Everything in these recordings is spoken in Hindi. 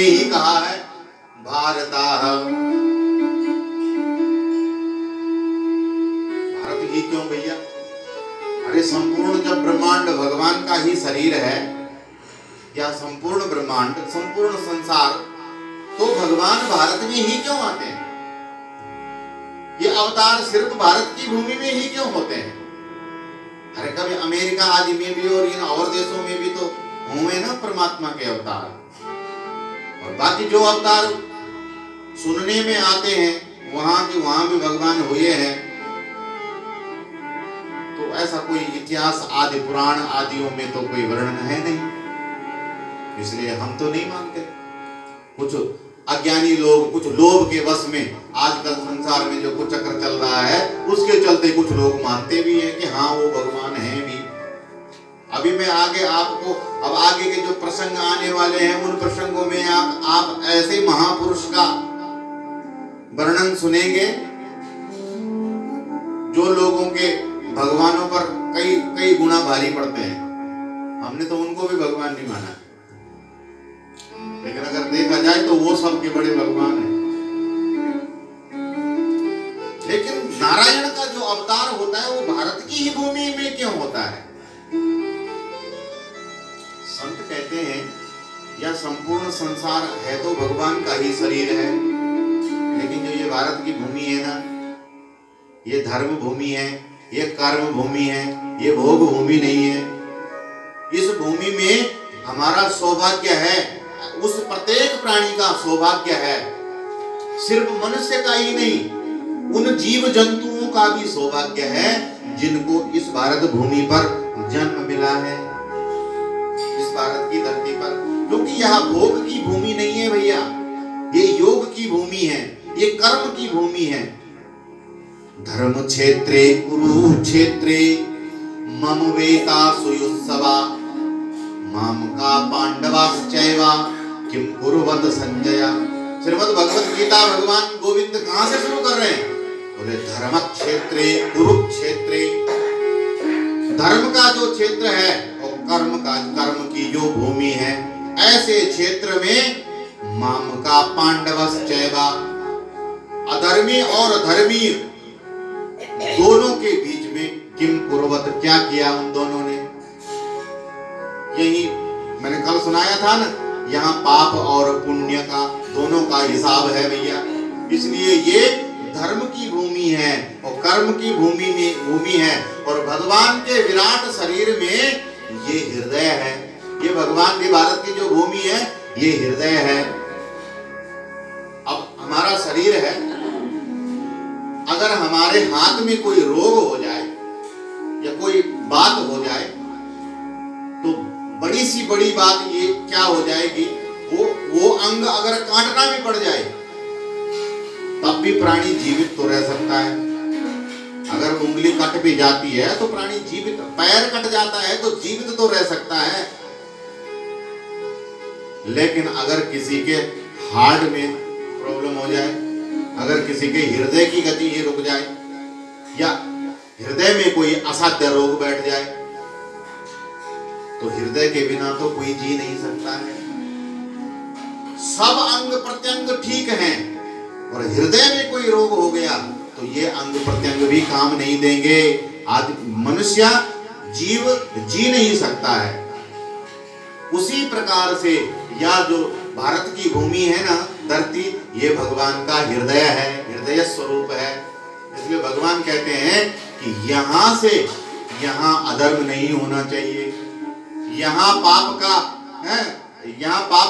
ही कहा है भारतः। भारत ही क्यों भैया? अरे संपूर्ण जब ब्रह्मांड भगवान का ही शरीर है, या संपूर्ण ब्रह्मांड संपूर्ण संसार, तो भगवान भारत में ही क्यों आते हैं? ये अवतार सिर्फ भारत की भूमि में ही क्यों होते हैं? अरे कभी अमेरिका आदि में भी और इन और देशों में भी तो हुए ना परमात्मा के अवतार। और बाकी जो अवतार सुनने में आते हैं वहां के वहां भी भगवान हुए हैं, तो ऐसा कोई इतिहास आदि पुराण आदियों में तो कोई वर्णन है नहीं, इसलिए हम तो नहीं मानते। कुछ अज्ञानी लोग, कुछ लोभ के वश में आजकल संसार में जो कुछ चक्र चल रहा है उसके चलते कुछ लोग मानते भी हैं कि हाँ वो भगवान हैं भी। अभी मैं आगे आपको, अब आगे के जो प्रसंग आने वाले हैं उन प्रसंगों में आप ऐसे महापुरुष का वर्णन सुनेंगे जो लोगों के भगवानों पर कई कई गुना भारी पड़ते हैं। हमने तो उनको भी भगवान नहीं माना, लेकिन अगर देखा जाए तो वो सबके बड़े भगवान हैं। लेकिन नारायण का जो अवतार होता है वो भारत की ही भूमि में क्यों होता है? संत कहते हैं यह संपूर्ण संसार है तो भगवान का ही शरीर है, लेकिन जो ये भारत की भूमि है ना, ये धर्म भूमि है, ये कर्म भूमि है, ये भोग भूमि नहीं है। इस भूमि में हमारा सौभाग्य है, उस प्रत्येक प्राणी का सौभाग्य है, सिर्फ मनुष्य का ही नहीं, उन जीव जंतुओं का भी सौभाग्य है जिनको इस भारत भूमि पर जन्म मिला है, इस भारत की धरती पर। क्योंकि यह भोग की भूमि नहीं है भैया, ये योग की भूमि है, ये कर्म की भूमि है। धर्म क्षेत्रे कुरुक्षेत्रे मम वेता सुयुत्सवा माम का पांडवाश्चैवा किम कुर्वत संजय। श्रीमद् भगवत गीता भगवान गोविंद कहां से शुरू कर रहे हैं? बोले धर्म क्षेत्रे कुरुक्षेत्रे, धर्म का जो क्षेत्र है और कर्म की जो भूमि है, ऐसे क्षेत्र में माम का पांडवश्चैवा, अधर्मी और धर्मी दोनों के बीच में किम कुर्वत, क्या किया उन दोनों ने? यही मैंने कल सुनाया था ना, यहाँ पाप और पुण्य का दोनों का हिसाब है भैया। इसलिए ये धर्म की भूमि है और कर्म की भूमि है, और भगवान के विराट शरीर में ये हृदय है। ये भगवान की भारत की जो भूमि है ये हृदय है। अब हमारा शरीर है, अगर हमारे हाथ में कोई रोग हो जाए या कोई बात हो जाए तो बड़ी सी बड़ी बात ये क्या हो जाएगी, वो अंग अगर काटना भी पड़ जाए तब भी प्राणी जीवित तो रह सकता है। अगर उंगली कट भी जाती है तो प्राणी जीवित, पैर कट जाता है तो जीवित तो रह सकता है। लेकिन अगर किसी के हार्ट में प्रॉब्लम हो जाए, अगर किसी के हृदय की गति ही रुक जाए, या हृदय में कोई असाध्य रोग बैठ जाए, तो हृदय के बिना तो कोई जी नहीं सकता है। सब अंग प्रत्यंग ठीक हैं और हृदय में कोई रोग हो गया तो ये अंग प्रत्यंग भी काम नहीं देंगे, आज मनुष्य जीव जी नहीं सकता है। उसी प्रकार से यह जो भारत की भूमि है ना, धरती, ये भगवान का हृदय है, हृदय स्वरूप है। इसलिए भगवान कहते हैं कि यहाँ से यहाँ अधर्म नहीं होना चाहिए, यहाँ पाप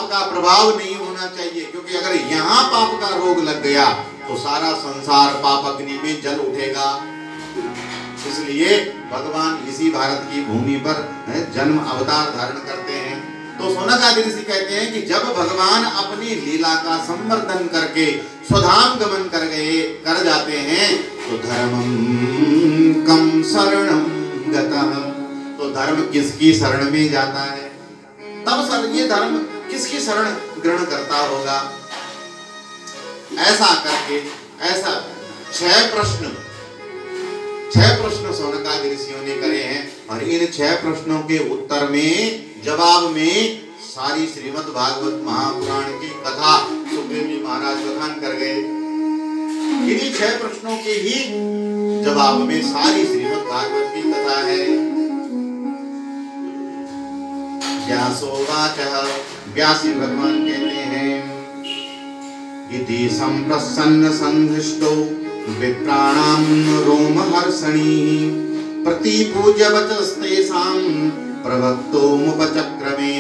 का प्रभाव नहीं होना चाहिए, क्योंकि अगर यहाँ पाप का रोग लग गया तो सारा संसार पाप अग्नि में जल उठेगा। इसलिए भगवान इसी भारत की भूमि पर जन्म अवतार धारण करते हैं। तो शौनक आदि ऋषि कहते हैं कि जब भगवान अपनी लीला का संवर्धन करके स्वधाम गमन कर जाते हैं तो धर्मम कम शरणम गतः, तो धर्म किसकी शरण में जाता है? तब ये धर्म किसकी शरण ग्रहण करता होगा? ऐसा करके ऐसा 6 प्रश्न शौनक आदि ऋषियों ने करे हैं, और इन 6 प्रश्नों के उत्तर में, जवाब में सारी श्रीमद् भागवत महापुराण की महाराज बखान कर गए। इन्हीं 6 प्रश्नों के ही जवाब में सारी श्रीमद् भागवत की कथा है। व्यासोवाच, व्यासी भगवान कहते हैं, इति संप्रसन्न संहृष्टो विप्राणां रोमहर्षणि प्रतिपूज्य वचस्तेषां प्रवक्तो मुपचक्रमे।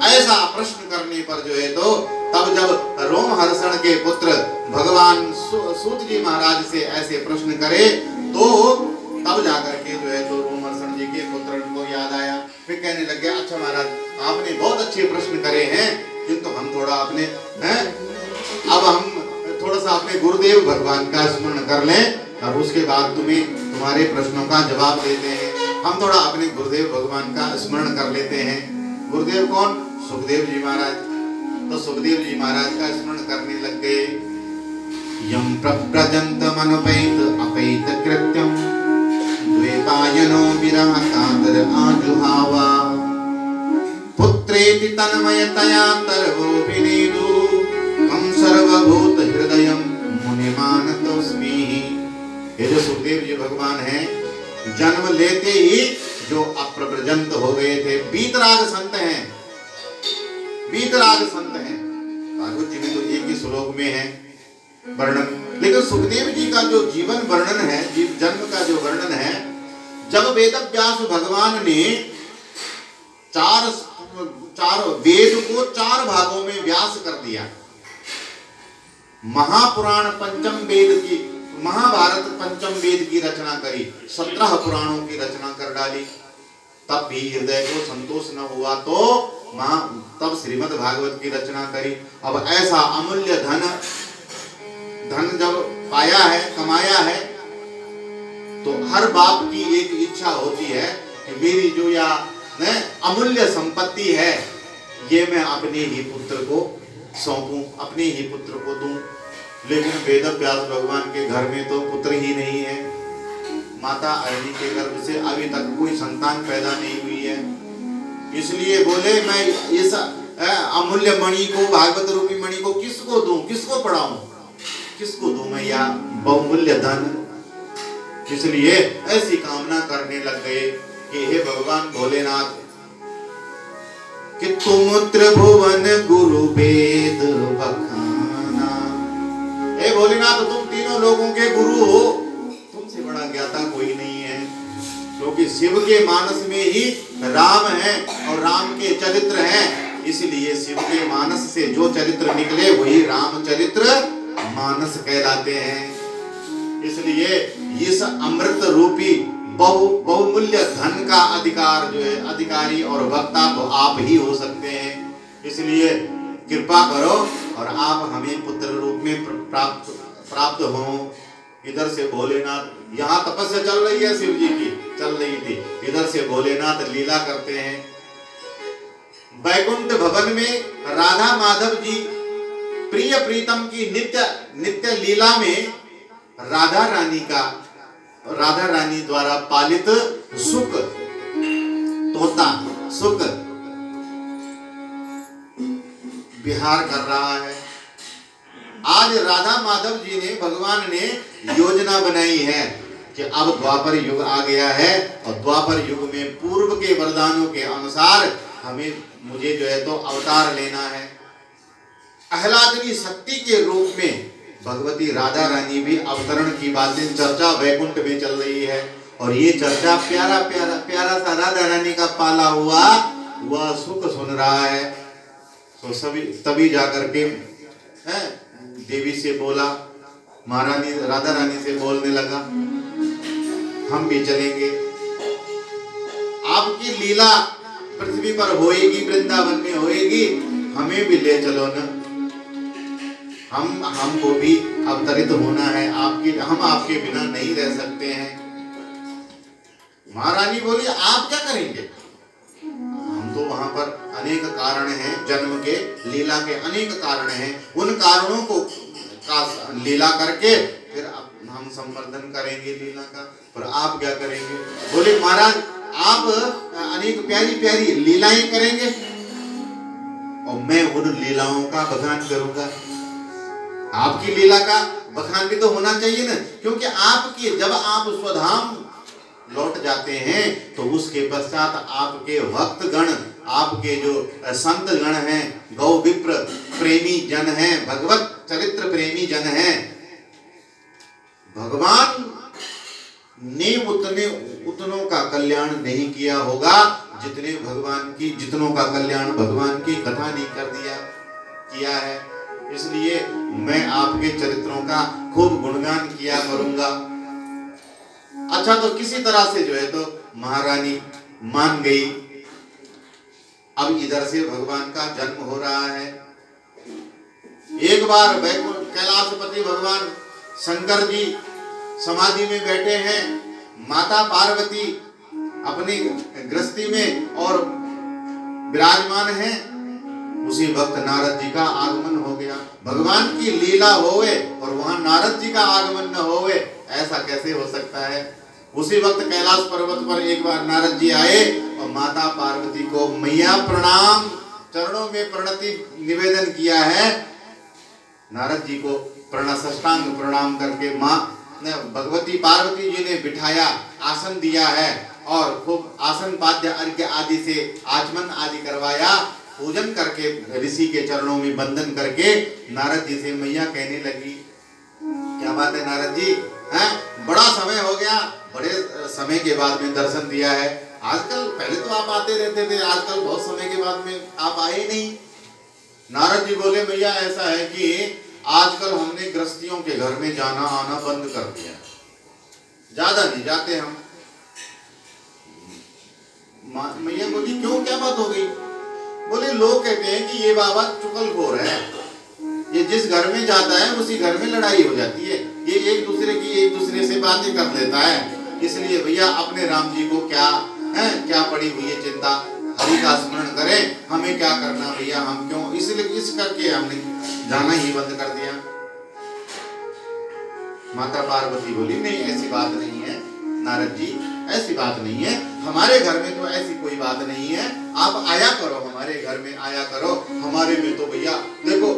ऐसा प्रश्न करने पर जो है तो तब जब रोमहर्षण के पुत्र भगवान सूत जी महाराज से ऐसे प्रश्न करे तो तब जाकर के जो है तो रोमहर्षण जी के पुत्र को याद आया। फिर कहने लगे, अच्छा महाराज आपने बहुत अच्छे प्रश्न करे हैं, किंतु हम थोड़ा अपने अब हम थोड़ा सा अपने गुरुदेव भगवान का स्मरण कर लें और उसके बाद तुम्हारे प्रश्नों का जवाब देते हैं। हम थोड़ा अपने गुरुदेव भगवान का स्मरण कर लेते हैं। गुरुदेव कौन? सुखदेव जी महाराज। तो सुखदेव जी महाराज का स्मरण करने लग गए। यम प्रव्रजंत मनोपैत अपैत कृत्यम द्वैपायनो विरह कातर आजुहावा पुत्रेति तन्मयतया तरवो विनेदु कम सर्वभूत हृदयम मुनिमानतोस्मि। ये जो सुखदेव जी भगवान हैं, जन्म लेते ही जो अप्रव्रजंत हो गए थे, बीतराग संत हैं, बीतराग संत हैं। भागवत जी में तो एक ही श्लोक में है वर्णन, लेकिन सुखदेव जी का जो जीवन वर्णन है, जन्म का जो वर्णन है, जब वेदव्यास भगवान ने चार वेद को 4 भागों में व्यास कर दिया, महापुराण पंचम वेद की, महाभारत पंचम वेद की रचना करी, 17 पुराणों की रचना कर डाली, तब भी हृदय को संतोष न हुआ तो तब श्रीमद् भागवत की रचना करी। अब ऐसा अमूल्य धन जब पाया है, कमाया है, तो हर बाप की एक इच्छा होती है कि मेरी जो या अमूल्य संपत्ति है ये मैं अपने ही पुत्र को सौंपूं, अपने ही पुत्र को दूं। लेकिन वेदव्यास भगवान के घर में तो पुत्र ही नहीं है। माता अरणी के गर्भ से अभी तक कोई संतान पैदा नहीं हुई है। इसलिए बोले मैं इस अमूल्य मणि को, भागवत रूपी मणि को किसको दूं, किसको पढ़ाऊं, किसको दूं मैं या बहुमूल्य धन। इसलिए ऐसी कामना करने लग गए कि हे भगवान भोलेनाथ, कि तुम त्रिभुवन गुरु वेद बखाना। हे भोलेनाथ, तुम तीनों लोगों के गुरु हो, तुमसे बड़ा ज्ञाता कोई नहीं है। क्योंकि शिव के मानस में ही राम है और राम के चरित्र हैं, इसलिए शिव के मानस से जो चरित्र निकले वही रामचरित्र मानस कहलाते हैं। इसलिए इस अमृत रूपी बहुमूल्य धन का अधिकार जो है, अधिकारी और वक्ता तो आप ही हो सकते हैं। इसलिए कृपा करो और आप हमें पुत्र रूप में प्राप्त हो। इधर से भोलेनाथ, यहाँ तपस्या चल रही है, शिव जी की चल रही थी, इधर से भोलेनाथ लीला करते हैं। वैकुंठ भवन में राधा माधव जी प्रिय प्रीतम की नित्य लीला में राधा रानी द्वारा पालित सुक तोता सुक विहार कर रहा है। आज राधा माधव जी ने, भगवान ने योजना बनाई है कि अब द्वापर युग आ गया है और द्वापर युग में पूर्व के वरदानों के अनुसार मुझे जो है तो अवतार लेना है। आह्लादनी शक्ति के रूप में भगवती राधा रानी भी अवतरण की बातें, चर्चा वैकुंठ में चल रही है। और ये चर्चा प्यारा सा राधा रानी का पाला हुआ वह सुख सुन रहा है। तो सभी तभी जाकर के देवी से बोला, महारानी राधा रानी से बोलने लगा, हम भी चलेंगे, आपकी लीला पृथ्वी पर होएगी, वृंदावन में होएगी, हमें भी ले चलो न, हमको भी अवतरित होना है, हम आपके बिना नहीं रह सकते हैं। महारानी बोली, आप क्या करेंगे? हम तो वहां पर अनेक कारण हैं, जन्म के, लीला के अनेक कारण हैं, उन कारणों को लीला करके फिर हम संवर्धन करेंगे लीला का। पर आप क्या करेंगे? बोले, महाराज आप अनेक प्यारी प्यारी लीलाएं करेंगे और मैं उन लीलाओं का बखान करूंगा। आपकी लीला का बखान भी तो होना चाहिए ना, क्योंकि आपकी जब आप स्वधाम लौट जाते हैं तो उसके पश्चात आपके भक्त गण, आपके जो संत गण हैं, गौ विप्र प्रेमी जन हैं, भगवत चरित्र प्रेमी जन हैं, भगवान ने उतनों का कल्याण नहीं किया होगा जितनों का कल्याण भगवान की कथा ने कर किया है। इसलिए मैं आपके चरित्रों का खूब गुणगान किया करूंगा। अच्छा, तो किसी तरह से जो है तो महारानी मान गई। अब इधर से भगवान का जन्म हो रहा है। एक बार कैलाशपति भगवान शंकर जी समाधि में बैठे हैं, माता पार्वती अपनी गृहस्थी में और विराजमान हैं। उसी वक्त नारद जी का आगमन हो गया। भगवान की लीला होवे और वहां नारद जी का आगमन न होवे, ऐसा कैसे हो सकता है। उसी वक्त कैलाश पर्वत पर एक बार नारद जी आए और माता पार्वती को मैया प्रणाम, चरणों में प्रणति निवेदन किया है। नारद जी को साष्टांग प्रणाम करके माँ भगवती पार्वती जी ने बिठाया, आसन दिया है और खूब आसन पाद्य अर्घ्य आदि से आचमन आदि करवाया। पूजन करके ऋषि के चरणों में बंधन करके नारद जी से मैया कहने लगी, क्या बात है नारद जी, हैं बड़ा समय हो गया, बड़े समय के बाद में दर्शन दिया है। आजकल पहले तो आप आते रहते थे, आजकल बहुत समय के बाद में आप आए नहीं। नारद जी बोले, मैया ऐसा है कि आजकल हमने गृहस्थियों के घर में जाना आना बंद कर दिया, ज्यादा नहीं जाते हम। मैया बोली, क्यों, क्या बात हो गई? बोले, लोग कहते हैं कि ये बाबा चुगलखोर है, ये जिस घर में जाता है उसी घर में लड़ाई हो जाती है, ये एक दूसरे से बातें कर लेता है। इसलिए भैया अपने राम जी को क्या पड़ी हुई है चिंता, हरि का स्मरण करें, हमें क्या करना भैया, हम क्यों, इसलिए इस करके हमने जाना ही बंद कर दिया। माता पार्वती बोली, नहीं ऐसी बात नहीं है नारद जी, ऐसी बात नहीं है, हमारे घर में तो ऐसी कोई बात नहीं है, आप आया करो, हमारे घर में आया करो। हमारे में तो भैया देखो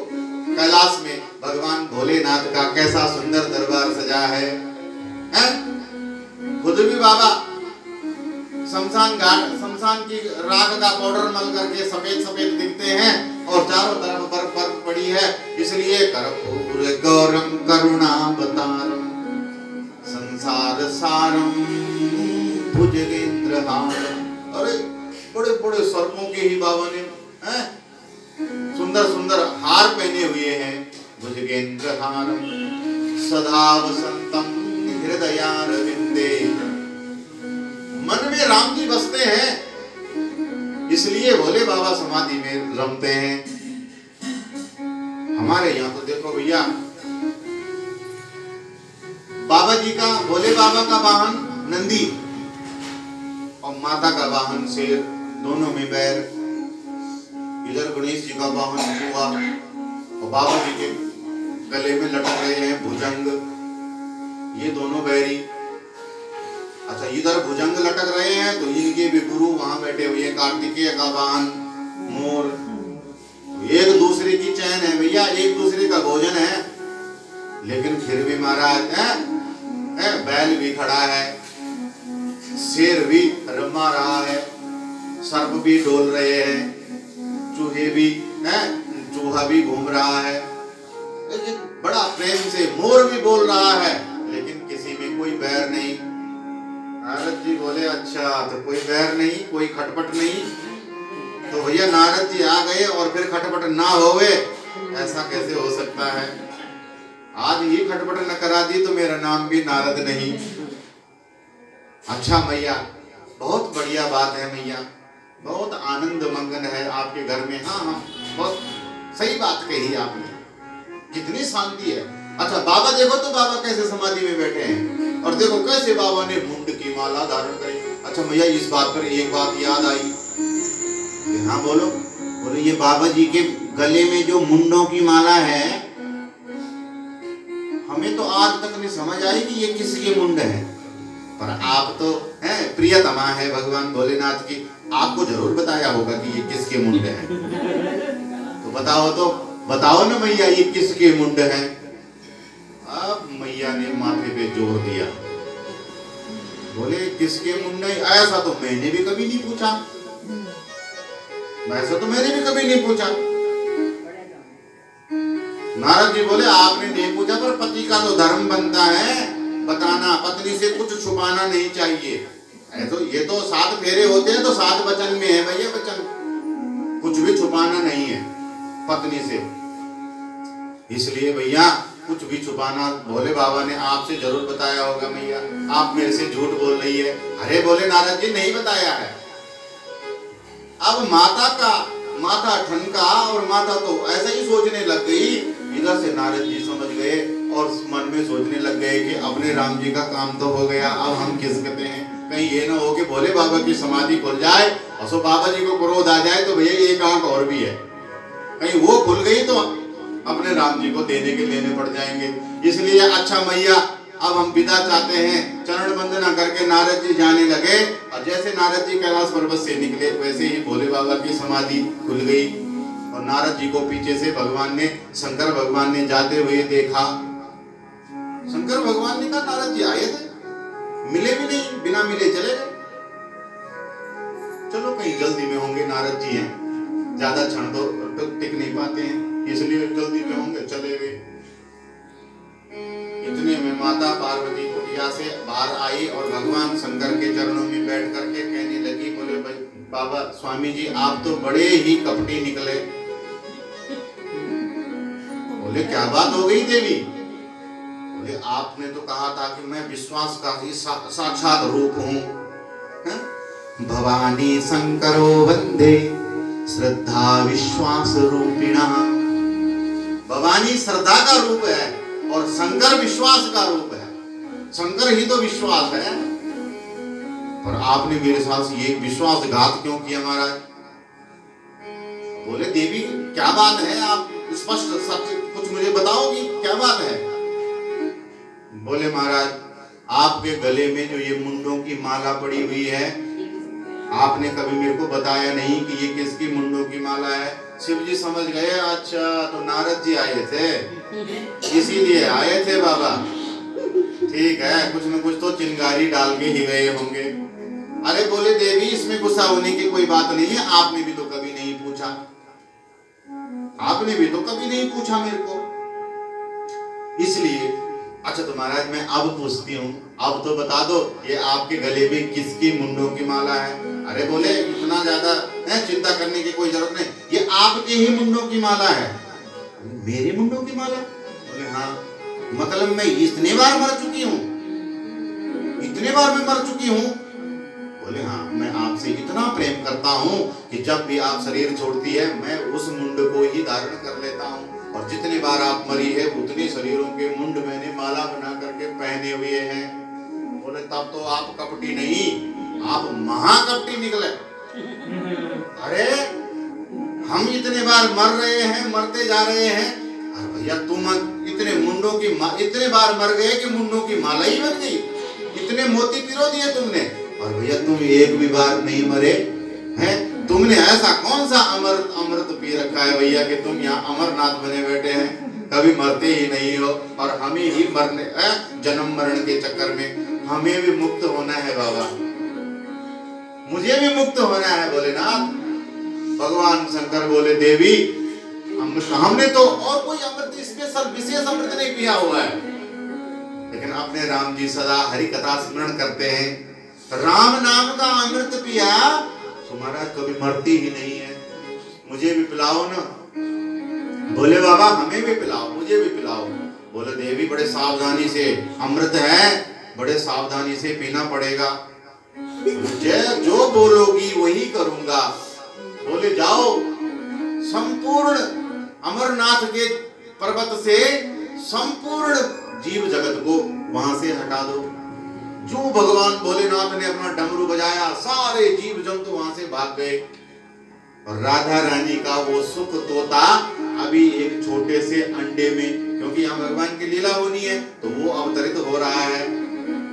कैलाश में भगवान भोलेनाथ का कैसा सुंदर दरबार सजा है, खुद भी बाबा शमशान की राख का पाउडर मल करके सफेद सफेद दिखते हैं और चारों तरफ बर्फ पड़ी है। इसलिए कर्पूर गौरम करुणावतारम संसार सारम भुजगेंद्रहारम। अरे बड़े बड़े सर्पों के ही बाबा ने सुंदर सुंदर हार पहने हुए हैं। भुजगेंद्रहारम सदा वसंतम हृदयारविंदे, मन में राम जी बसते हैं, इसलिए भोले बाबा समाधि में रमते हैं। हमारे यहाँ तो देखो भैया, बाबा जी का, भोले बाबा का वाहन नंदी और माता का वाहन शेर, दोनों में बैर। इधर गणेश जी का वाहन कुआ और बाबा जी के गले में लटक रहे हैं भुजंग, ये दोनों बैरी। अच्छा, इधर भुजंग लटक रहे हैं तो इनके भी गुरु वहां बैठे हुए हैं, कार्तिकेय का वाहन मोर। एक दूसरे की चैन है भैया, एक दूसरे का भोजन है, लेकिन फिर भी महाराज बैल भी खड़ा है, शेर भी रमा रहा है, सर्प भी डोल रहे हैं, चूहे भी चूहा भी घूम रहा है, लेकिन बड़ा प्रेम से मोर भी बोल रहा है, लेकिन किसी में कोई बैर नहीं। नारद जी बोले, अच्छा तो कोई बैर नहीं, कोई खटपट नहीं, तो भैया नारद जी आ गए और फिर खटपट ना होवे, ऐसा कैसे हो सकता है। आज ये खटपट न करा दी तो मेरा नाम भी नारद नहीं। अच्छा मैया, बहुत बढ़िया बात है मैया, बहुत आनंद मंगन है आपके घर में। हाँ हाँ, बहुत सही बात कही आपने, कितनी शांति है। अच्छा बाबा देखो तो बाबा कैसे समाधि में बैठे हैं, और देखो कैसे बाबा ने मुंड की माला धारण करी। अच्छा भैया, इस बात पर एक बात याद आई। हाँ बोलो। बोलो, ये बाबा जी के गले में जो मुंडों की माला है, हमें तो आज तक नहीं समझ आई कि ये किसके मुंड है, पर आप तो हैं प्रियतमा है भगवान भोलेनाथ की, आपको जरूर बताया होगा कि ये किसके मुंड है। तो बताओ ना भैया, ये किसके मुंड है। अब मैया ने माथे पे जोर दिया, बोले किसके मुंडे? ऐसा तो मैंने भी कभी नहीं पूछा, ऐसा तो मैंने भी कभी नहीं पूछा। नारद जी बोले आपने नहीं पूछा, पर पति का तो धर्म बनता है बताना, पत्नी से कुछ छुपाना नहीं चाहिए। तो ये तो 7 फेरे होते हैं तो 7 वचन में है भैया, वचन कुछ भी छुपाना नहीं है पत्नी से। इसलिए भैया कुछ भी छुपाना, भोले बाबा ने आपसे जरूर बताया होगा मैया, आप मेरे से झूठ बोल रही है। अरे बोले नारद जी नहीं बताया है। अब माता ठनका और माता तो ऐसा ही सोचने लग गई। इधर से नारद जी समझ गए और मन में सोचने लग गए कि अपने राम जी का काम तो हो गया, अब हम किस कहते हैं, कहीं ये ना हो कि भोले बाबा की समाधि खुल जाए और सो बाबा जी को क्रोध आ जाए तो भैया एक आंख और भी है, कहीं वो खुल गई तो अपने राम जी को देने के लेने पड़ जाएंगे। इसलिए अच्छा मैया अब हम विदा चाहते हैं। चरण वंदना करके नारद जी जाने लगे और जैसे नारद जी कैलाश पर्वत से निकले वैसे ही भोले बाबा की समाधि खुल गई और नारद जी को पीछे से शंकर भगवान ने जाते हुए देखा। शंकर भगवान ने कहा नारद जी आए थे, मिले भी नहीं, बिना मिले चले गए। चलो कहीं जल्दी में होंगे, नारद जी हैं, ज्यादा क्षण तो टिक नहीं पाते हैं, इसलिए जल्दी में होंगे, चले गए। इतने में माता पार्वती कुटिया से बाहर आई और भगवान शंकर के चरणों में बैठ करके कहने लगी, बोले बाबा स्वामी जी आप तो बड़े ही कपटी निकले। बोले क्या बात हो गई देवी? बोले आपने तो कहा था कि मैं विश्वास का ही साक्षात रूप हूँ। भवानी शंकरो वंदे श्रद्धा विश्वास रूपिणा। भवानी श्रद्धा का रूप है और शंकर विश्वास का रूप है। शंकर ही तो विश्वास है, पर आपने मेरे साथ ये विश्वासघात क्यों किया महाराज? बोले देवी क्या बात है, आप स्पष्ट सच कुछ मुझे बताओगी, क्या बात है? बोले महाराज आपके गले में जो ये मुंडों की माला पड़ी हुई है, आपने कभी मेरे को बताया नहीं कि ये किसकी मुंडों की माला है। शिव जी समझ गए, अच्छा तो नारद जी आए थे, इसीलिए आए थे बाबा, ठीक है, कुछ न कुछ तो चिंगारी डाल के ही गए होंगे। अरे बोले देवी इसमें गुस्सा होने की कोई बात नहीं है, आपने भी तो कभी नहीं पूछा, आपने भी तो कभी नहीं पूछा मेरे को, इसलिए अच्छा तो महाराज मैं अब पूछती हूँ, अब तो बता दो ये आपके गले में किसकी मुंडों की माला है? अरे बोले इतना ज्यादा चिंता करने की कोई जरूरत नहीं, ये आपके ही मुंडों की माला है। मेरे मुंडों की माला? बोले हाँ, मतलब मैं इतने बार मर चुकी हूँ, इतने बार मैं मर चुकी हूँ? बोले हाँ, मैं आपसे इतना प्रेम करता हूँ कि जब भी आप शरीर छोड़ती है मैं उस मुंड को ही धारण कर लेता हूँ, और जितनी बार आप मरी है उतने शरीरों के मुंड मैंने माला बना करके पहने हुए हैं। बोले तब तो आप कपटी नहीं, आप महाकपटी निकले। अरे हम इतने बार मर रहे हैं, मरते जा रहे हैं, और भैया तुम इतने मुंडों की इतने बार मर गए कि मुंडों की माला ही बन गई, इतने मोती पिरो दिए तुमने, और भैया तुम एक भी बार नहीं मरे हैं। तुमने ऐसा कौन सा अमृत पी रखा है भैया कि तुम यहाँ अमरनाथ बने बैठे हैं, कभी मरते ही नहीं हो, और हमें ही मरने जन्म मरण के चक्कर में हमें भी मुक्त होना है बाबा, मुझे भी मुक्त होना है। बोले नाथ, भगवान शंकर बोले देवी हमने तो और कोई अमृत स्पेशल विशेष अमृत नहीं पिया हुआ है, लेकिन अपने राम जी सदा हरि कथा स्मरण करते हैं, राम नाम का अमृत पिया तो महाराज कभी मरती ही नहीं है, मुझे भी पिलाओ ना। बोले बाबा हमें भी पिलाओ, मुझे भी पिलाओ। बोले देवी बड़े सावधानी से, अमृत है बड़े सावधानी से पीना पड़ेगा, जो बोलोगी वही करूंगा। बोले जाओ संपूर्ण अमरनाथ के पर्वत से संपूर्ण जीव जगत को वहां से हटा दो। जो भगवान भोलेनाथ ने अपना डमरू बजाया सारे जीव जंतु वहां से भाग गए, और राधा रानी का वो सुख तोता अभी एक छोटे से अंडे में, क्योंकि यहाँ भगवान की लीला होनी है तो वो अवतरित हो रहा है,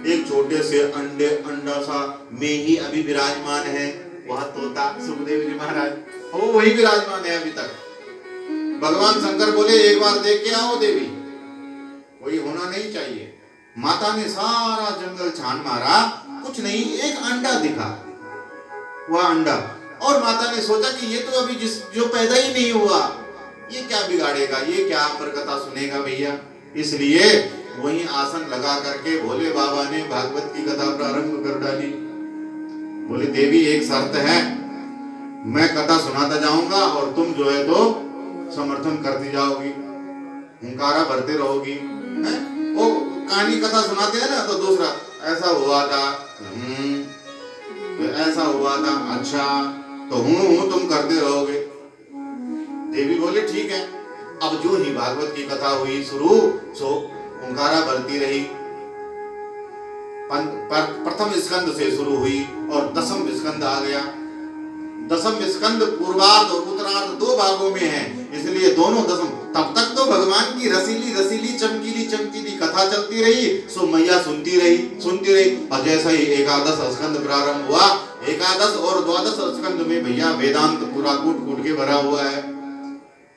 एक छोटे से अंडा सा में ही अभी विराजमान है वह तोता सुखदेव जी महाराज, वो वही विराजमान है अभी तक। भगवान शंकर बोले एक बार देख के आओ देवी, कोई होना नहीं चाहिए। माता ने सारा जंगल छान मारा, कुछ नहीं, एक अंडा दिखा, वह अंडा। और माता ने सोचा कि ये तो अभी जो पैदा ही नहीं हुआ, ये क्या बिगाड़ेगा, ये क्या अमर कथा सुनेगा भैया। इसलिए वहीं आसन लगा करके भोले बाबा ने भागवत की कथा प्रारंभ कर डाली। बोले देवी एक शर्त है, मैं कथा सुनाता जाऊंगा और तुम जो है तो समर्थन करती जाओगी, हुंकारा भरते रहोगी। वो कहानी कथा सुनाते हैं ना, तो दूसरा ऐसा हुआ था, ऐसा हुआ था, अच्छा तो हूँ तुम करते रहोगे। देवी बोले ठीक है। अब जो ही भागवत की कथा हुई शुरू, सो हुंकारा भरती रही। प्रथम स्कंद से शुरू हुई और दसम स्कंद आ गया। दसम स्कंद पूर्वार्ध और उत्तरार्ध दो भागों में है, इसलिए दोनों दसम। तब तक तो भगवान की रसीली रसीली चमकीली चमकीली कथा चलती रही, सो मैया सुनती रही। और जैसा ही एकादश स्कंद प्रारंभ हुआ, एकादश और द्वादश स्कंद में भैया वेदांत पूरा कूट कूट के भरा हुआ है।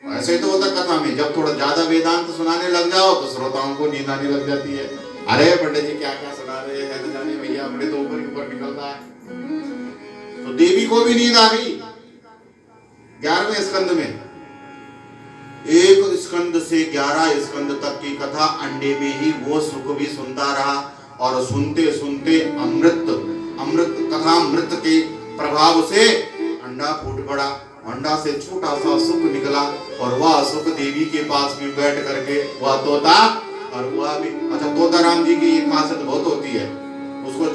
ऐसे तो होता कथा में, जब थोड़ा ज्यादा वेदांत सुनाने लग जाओ तो श्रोताओं को नींद आने लग जाती है। अरे पंडित जी क्या क्या सुना रहे हैं, न जाने भैया, अपने तो ऊपर निकलता है। तो देवी को भी नींद आ गई। 11वें स्कंद में, एक स्कंद से 11 स्कंद तक की कथा अंडे में ही वो सुख भी सुनता रहा। और सुनते सुनते अमृत कथामृत के प्रभाव से अंडा फूट पड़ा। अंडा से छोटा सा सुख निकला और वह सुख देवी के पास में बैठ करके वह तोता, और वह भी, अच्छा तोता राम जी की ये खासियत बहुत होती है, उसको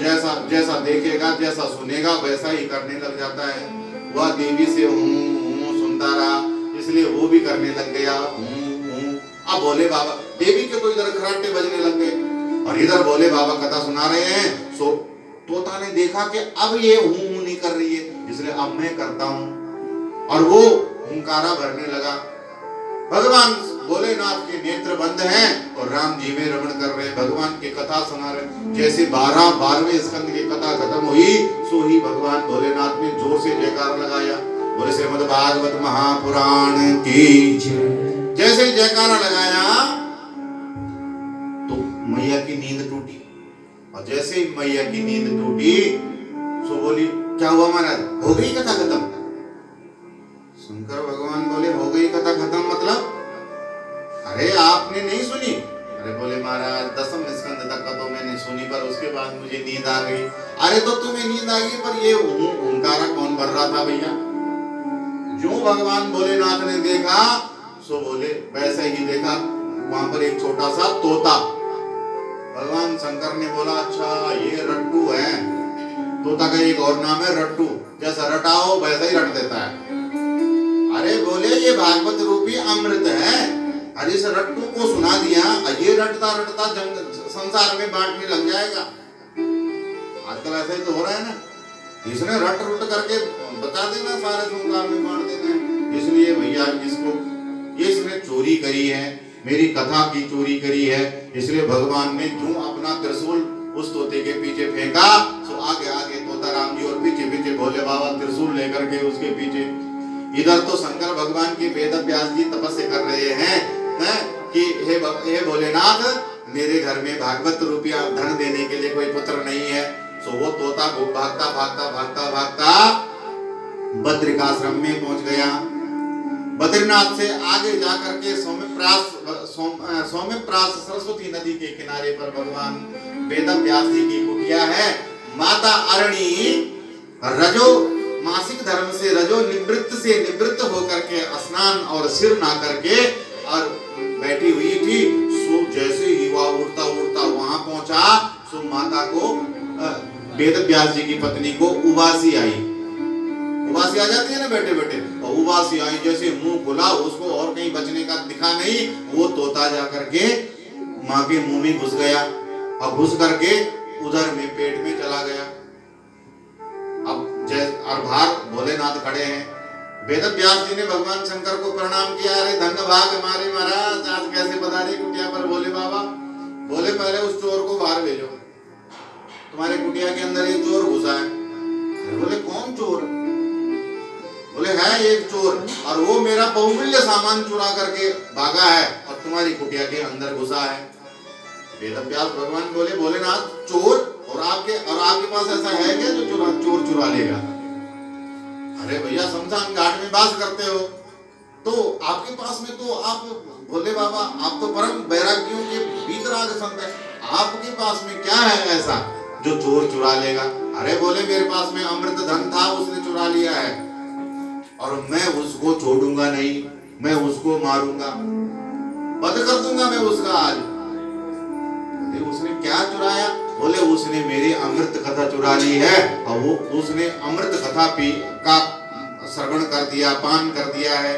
जैसा देखेगा जैसा सुनेगा वैसा ही करने लग जाता है। वह देवी से हूँ सुनता रहा, इसलिए वो भी करने लग गया हूँ। अब भोले बाबा, देवी के तो इधर खराटे बजने लग गए और इधर भोले बाबा कथा सुना रहे हैं। सो तोता ने देखा कि अब ये हूँ नहीं कर रही है, इसलिए अब मैं करता हूँ, और वो हुंकारा भरने लगा। भगवान भोलेनाथ के नेत्र बंद हैं और राम जी में रमण कर रहे, भगवान की कथा सुना रहे। जैसे 12वें स्कंद की कथा खत्म हुई, सो ही भगवान भोलेनाथ ने जोर से जयकार लगाया, बोले श्रीमद् भागवत महापुराण की जय। जैसे जयकारा लगाया तो मैया की नींद टूटी, और जैसे ही मैया की नींद टूटी, सो बोली क्या हुआ महाराज, हो गई कथा खत्म? शंकर भगवान बोले हो गई कथा खत्म मतलब? अरे आपने नहीं सुनी? अरे बोले महाराज 10वें स्कंद तक का तो मैंने सुनी, पर उसके बाद मुझे नींद आ गई। अरे तो तुम्हें नींद आ गई, पर ये हुंकारा कौन भर रहा था भैया? जो भगवान भोलेनाथ ने देखा, सो बोले वैसे ही देखा, वहां पर एक छोटा सा तोता। भगवान शंकर ने बोला अच्छा ये रट्टू है। तोता का एक और नाम है रट्टू, जैसा रटाओ वैसा ही रट देता है। अरे बोले ये भागवत रूपी अमृत है, अरे इस रट्टू को सुना दिया, ये रटता रटता संसार में बांटने लग जाएगा। आजकल ऐसा ही तो हो रहा है ना, इसने रट रुट करके बता देना, सारे संसार में बांट देना है। इसलिए भैया इसने चोरी करी है, मेरी कथा की चोरी करी है। इसलिए भगवान ने जो अपना त्रिशूल उस तोते के पीछे फेंका, तो आगे आगे तोता राम जी और पीछे पीछे भोले बाबा त्रिशूल लेकर के उसके पीछे। इधर तो शंकर भगवान की वेद व्यास जी तपस्या कर रहे हैं कि हे भोलेनाथ, मेरे घर में भागवत रुपया धन देने के लिए कोई पुत्र नहीं है। सो वो तोता भागता भागता भागता भागता बद्रिकाश्रम में पहुंच गया। बद्रीनाथ से आगे जाकर के सौम्यप्रास सरस्वती नदी के किनारे पर भगवान वेद व्यास जी की कुटिया है। माता अरणी रजो मासिक धर्म से रजो निवृत्त होकर के स्नान और सिर ना करके और बैठी हुई थी। सो जैसे ही वह उड़ता उड़ता वहां पहुंचा, सो माता को वेद व्यास जी की पत्नी को उबासी आई। उबासी आ जाती है ना बैठे बैठे, और उबासी आई, जैसे मुंह खुला उसको और कहीं बचने का दिखा नहीं, वो तोता जा करके माँ के मुंह में घुस गया और घुस करके उधर में पेट में चला गया। अब और बाहर भोलेनाथ खड़े हैं। वेद व्यास जी ने भगवान शंकर को प्रणाम किया, अरे धन्य भाग हमारे महाराज, आज कैसे पधारे कुटिया पर भोले बाबा। बोले पहले उस चोर को बाहर भेजो, तुम्हारे कुटिया के अंदर एक चोर घुसा है। बोले कौन चोर? बोले है एक चोर, और वो मेरा बहुमूल्य सामान चुरा करके भागा है और तुम्हारी कुटिया के अंदर घुसा है। वेदव्यास भगवान बोले, भोलेनाथ चोर और आपके पास ऐसा है क्या जो चोर चुरा लेगा? अरे भैया शमशान घाट में वास करते हो, तो आपके पास में तो आप भोले बाबा, आप तो परम वैराग्यों के वीतराग संत है, आपके पास में क्या है ऐसा जो चोर चुरा लेगा? अरे बोले मेरे पास में अमृत धन था, उसने चुरा लिया है और मैं उसको छोड़ूंगा नहीं, मैं उसको मारूंगा, वध कर दूंगा मैं उसका आज। उसने क्या चुराया? बोले उसने मेरी अमृत कथा चुरा ली है और वो उसने अमृत कथा का श्रवण कर दिया, पान कर दिया है,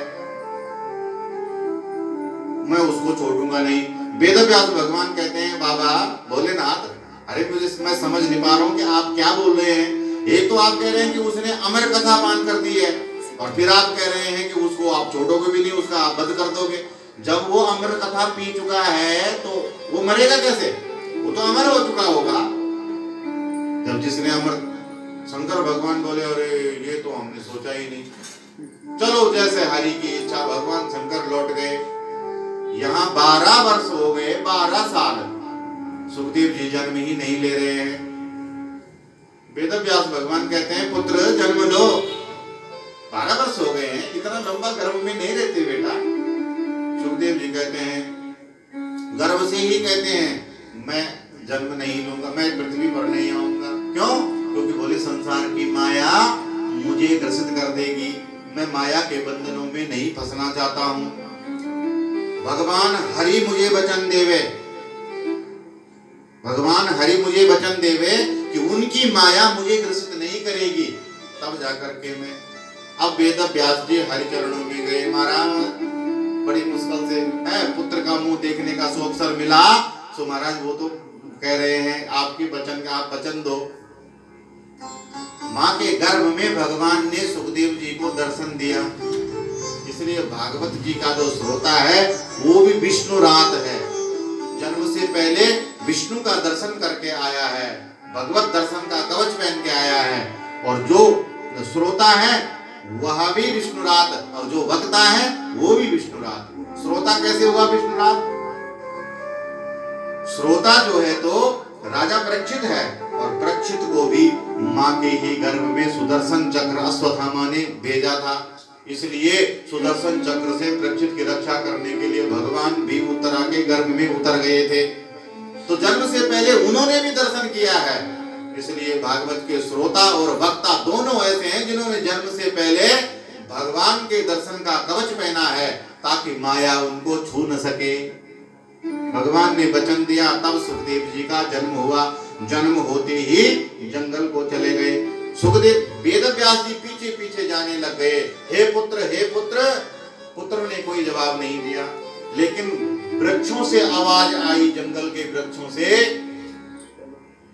मैं उसको छोड़ूंगा नहीं। वेदव्यास भगवान कहते हैं बाबा भोलेनाथ, अरे मैं समझ नहीं पा रहा हूँ कि आप क्या बोल रहे हैं। एक तो आप कह रहे हैं कि उसने अमर कथा पान कर दी है और फिर आप कह रहे हैं कि उसको आप छोड़ोगे भी नहीं, उसका आप वध कर दोगे। जब वो अमर कथा पी चुका है तो वो मरेगा कैसे? वो तो अमर हो चुका होगा। जब जिसने अमर, शंकर भगवान बोले अरे ये तो हमने सोचा ही नहीं। चलो जैसे हरि की इच्छा, भगवान शंकर लौट गए। यहाँ 12 वर्ष हो गए, 12 साल सुखदेव जी जन्म ही नहीं ले रहे हैं। वेदव्यास भगवान कहते हैं पुत्र जन्म लो। 12 वर्ष हो गए हैं, इतना लंबा गर्भ में नहीं रहते बेटा। सुखदेव जी कहते हैं गर्भ से ही कहते हैं मैं जन्म नहीं लूंगा, मैं पृथ्वी पर नहीं आऊंगा। क्यों? क्योंकि बोले संसार की माया मुझे ग्रसित कर देगी, मैं माया के बंधनों में नहीं फंसना चाहता हूं। भगवान हरि मुझे वचन देवे, भगवान हरि मुझे वचन देवे कि उनकी माया मुझे ग्रसित नहीं करेगी, तब जाकर के मैं। अब वेदव्यास जी हरि चरणों में गए। महाराज बड़ी मुश्किल से है, पुत्र का मुंह देखने का अवसर मिला, तो महाराज वो तो कह रहे हैं आपके वचन का आप वचन दो। माँ के गर्भ में भगवान ने सुखदेव जी को दर्शन दिया, इसलिए भागवत जी का जो श्रोता है वो भी विष्णु रात है, जन्म से पहले विष्णु का दर्शन करके आया है, भगवत दर्शन का कवच पहन के आया है। और जो श्रोता है वह भी विष्णु रात और जो वक्ता है वो भी विष्णु रात। श्रोता कैसे हुआ विष्णु रात? श्रोता जो है तो राजा परीक्षित है और परीक्षित को भी माँ के ही गर्भ में सुदर्शन चक्र अश्वत्थामा ने भेजा था, इसलिए सुदर्शन चक्र से परीक्षित की रक्षा करने के लिए भगवान भी उत्तरा के गर्भ में उतर गए थे। तो जन्म से पहले उन्होंने भी दर्शन किया है, इसलिए भागवत के श्रोता और वक्ता दोनों ऐसे हैं जिन्होंने जन्म से पहले भगवान के दर्शन का कवच पहना है ताकि माया उनको छू न सके। भगवान ने वचन दिया, तब सुखदेव जी का जन्म हुआ। जन्म होते ही जंगल को चले गए। सुखदेव वेदव्यास जी पीछे पीछे जाने लग गए, हे पुत्र हे पुत्र। पुत्र ने कोई जवाब नहीं दिया, लेकिन वृक्षों से आवाज आई, जंगल के वृक्षों से।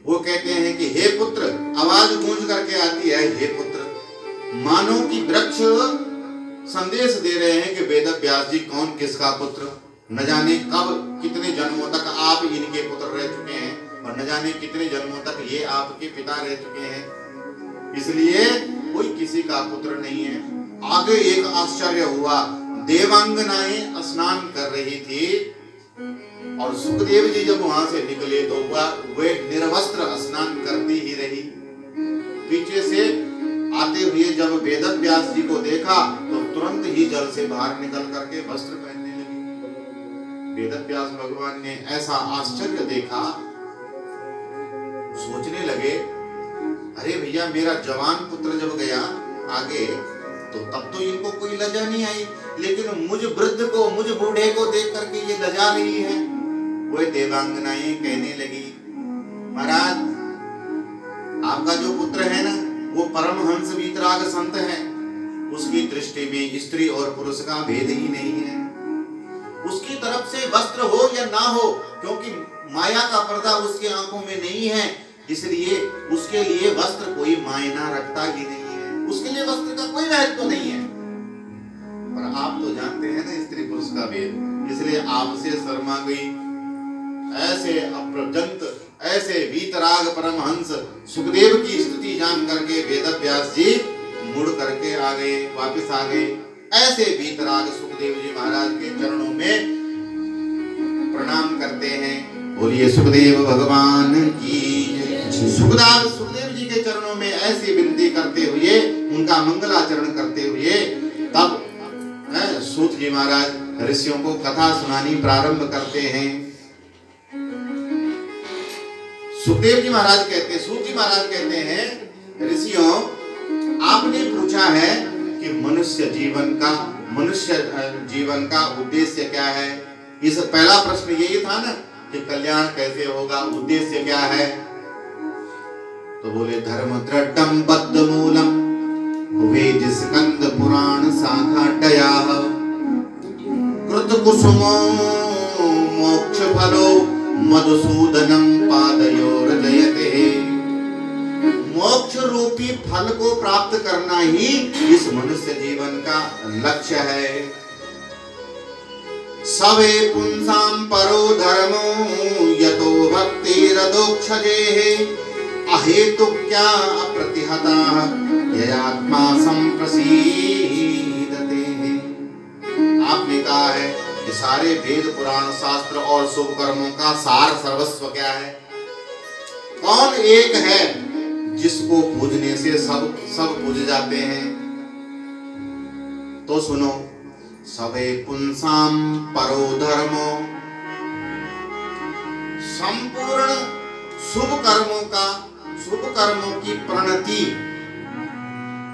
वो कहते हैं कि हे पुत्र, आवाज गूंज करके आती है हे पुत्र, मानो कि वृक्ष संदेश दे रहे हैं कि वेदव्यास जी कौन किसका पुत्र। न जाने कब कितने जन्मों तक आप इनके पुत्र रह चुके हैं और न जाने कितने जन्मों तक ये आपके पिता रह चुके हैं, इसलिए कोई किसी का पुत्र नहीं है। आगे एक आश्चर्य हुआ, देवांगनाएं स्नान कर रही थी और सुखदेव जी जब वहां से निकले तो वे निर्वस्त्र स्नान करती ही रही। पीछे से आते हुए जब वेदव्यास जी को देखा तो तुरंत ही जल से बाहर निकल करके वस्त्र पहनने लगी। वेदव्यास भगवान ने ऐसा आश्चर्य देखा, सोचने लगे अरे भैया मेरा जवान पुत्र जब गया आगे तो तब तो इनको कोई लज्जा नहीं आई, लेकिन मुझ वृद्ध को, मुझ बूढ़े को देख करके ये लजा रही है। वो देवांगनाएं कहने लगी, महाराज आपका जो पुत्र है ना वो परमहंस वीतराग संत है, उसकी दृष्टि में स्त्री और पुरुष का भेद ही नहीं है। उसकी तरफ से वस्त्र हो या ना हो, क्योंकि माया का पर्दा उसके आंखों में नहीं है, इसलिए उसके लिए वस्त्र कोई मायना रखता ही नहीं है, उसके लिए वस्त्र का कोई महत्व तो नहीं है। पर आप तो जानते हैं ना स्त्री पुरुष का भेद, इसलिए आपसे शर्मा गई। ऐसे अप्रजंत, ऐसे वीतराग परमहंस सुखदेव की स्तुति जान करके वेदव्यास जी मुड़ करके आ गए, वापस आ गए। ऐसे वीतराग सुखदेव जी महाराज के चरणों में प्रणाम करते हैं। बोलिए सुखदेव भगवान की जय। सुखदेव जी के चरणों में ऐसी विनती करते हुए, उनका मंगलाचरण करते हुए, तब सूत जी महाराज ऋषियों को कथा सुनानी प्रारंभ करते हैं। सुखदेव जी महाराज कहते, सूत जी महाराज कहते हैं, ऋषियों आपने पूछा है कि मनुष्य जीवन का उद्देश्य क्या है। इस पहला प्रश्न यही था ना कि कल्याण कैसे होगा, उद्देश्य क्या है। तो बोले धर्म दृढ़म बद्ध मूलम वेद स्कंद पुराण शाखाटया कृत कुसुमो मोक्ष फलो मधुसूदनम पादयोर जयते। मोक्ष रूपी फल को प्राप्त करना ही इस मनुष्य जीवन का लक्ष्य है। सवे पुंसाम परो धर्मो यतो भक्तिरदोक्षजेः अहेतुक्या अप्रतिहता ययात्मा संप्रसीदते। आपने कहा है कि सारे वेद पुराण शास्त्र और शुभ कर्मों का सार सर्वस्व क्या है? कौन एक है जिसको पूजने से सब पूज जाते हैं? तो सुनो, सवे पुंसाम परो धर्मो, संपूर्ण शुभ कर्मों की प्रणति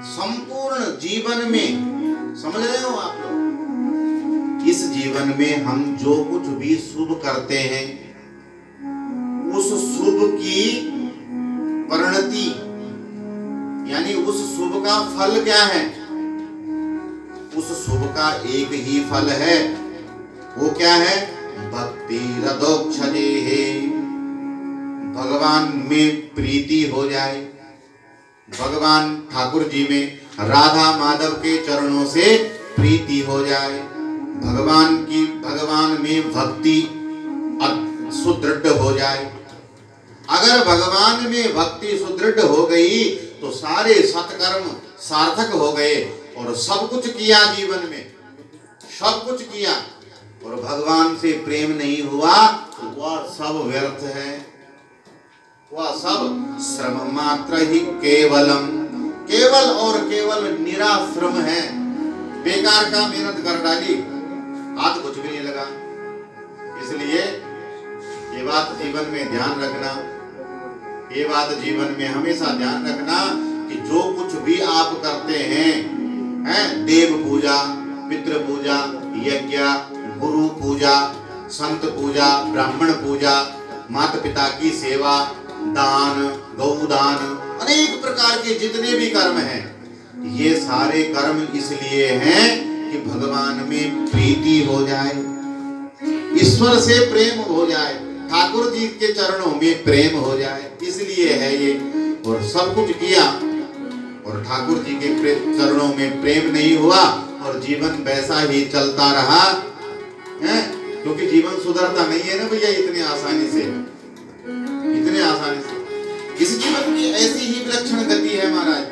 संपूर्ण जीवन में, समझ रहे हो आप लोग? इस जीवन में हम जो कुछ भी शुभ करते हैं, उस शुभ की परिणति यानी उस शुभ का फल क्या है? उस शुभ का एक ही फल है, वो क्या है? भक्ति रदोक्षजेः, भगवान में प्रीति हो जाए, भगवान ठाकुर जी में, राधा माधव के चरणों से प्रीति हो जाए, भगवान में भक्ति सुदृढ़ हो जाए। अगर भगवान में भक्ति सुदृढ़ हो गई तो सारे सत्कर्म सार्थक हो गए और सब कुछ किया जीवन में, सब कुछ किया, और भगवान से प्रेम नहीं हुआ तो वह सब व्यर्थ है, वह सब श्रम मात्र ही केवलम, केवल और केवल निराश्रम है। बेकार का मेहनत कर डाली, हाथ कुछ भी नहीं लगा। इसलिए ये बात जीवन में ध्यान रखना, ये बात जीवन में हमेशा ध्यान रखना कि जो कुछ भी आप करते हैं, देव पूजा, पितृ पूजा, यज्ञ, गुरु पूजा, संत पूजा, ब्राह्मण पूजा, माता पिता की सेवा, दान, गौदान, अनेक प्रकार के जितने भी कर्म हैं, ये सारे कर्म इसलिए हैं कि भगवान में प्रीति हो जाए, ईश्वर से प्रेम हो जाए, ठाकुर जी के चरणों में प्रेम हो जाए, इसलिए है ये। और सब कुछ किया और ठाकुर जी के चरणों में प्रेम नहीं हुआ और जीवन वैसा ही चलता रहा है, क्योंकि जीवन सुधरता नहीं है ना भैया इतने आसानी से, इतने आसानी से। इस जीवन की ऐसी ही विलक्षण गति है महाराज,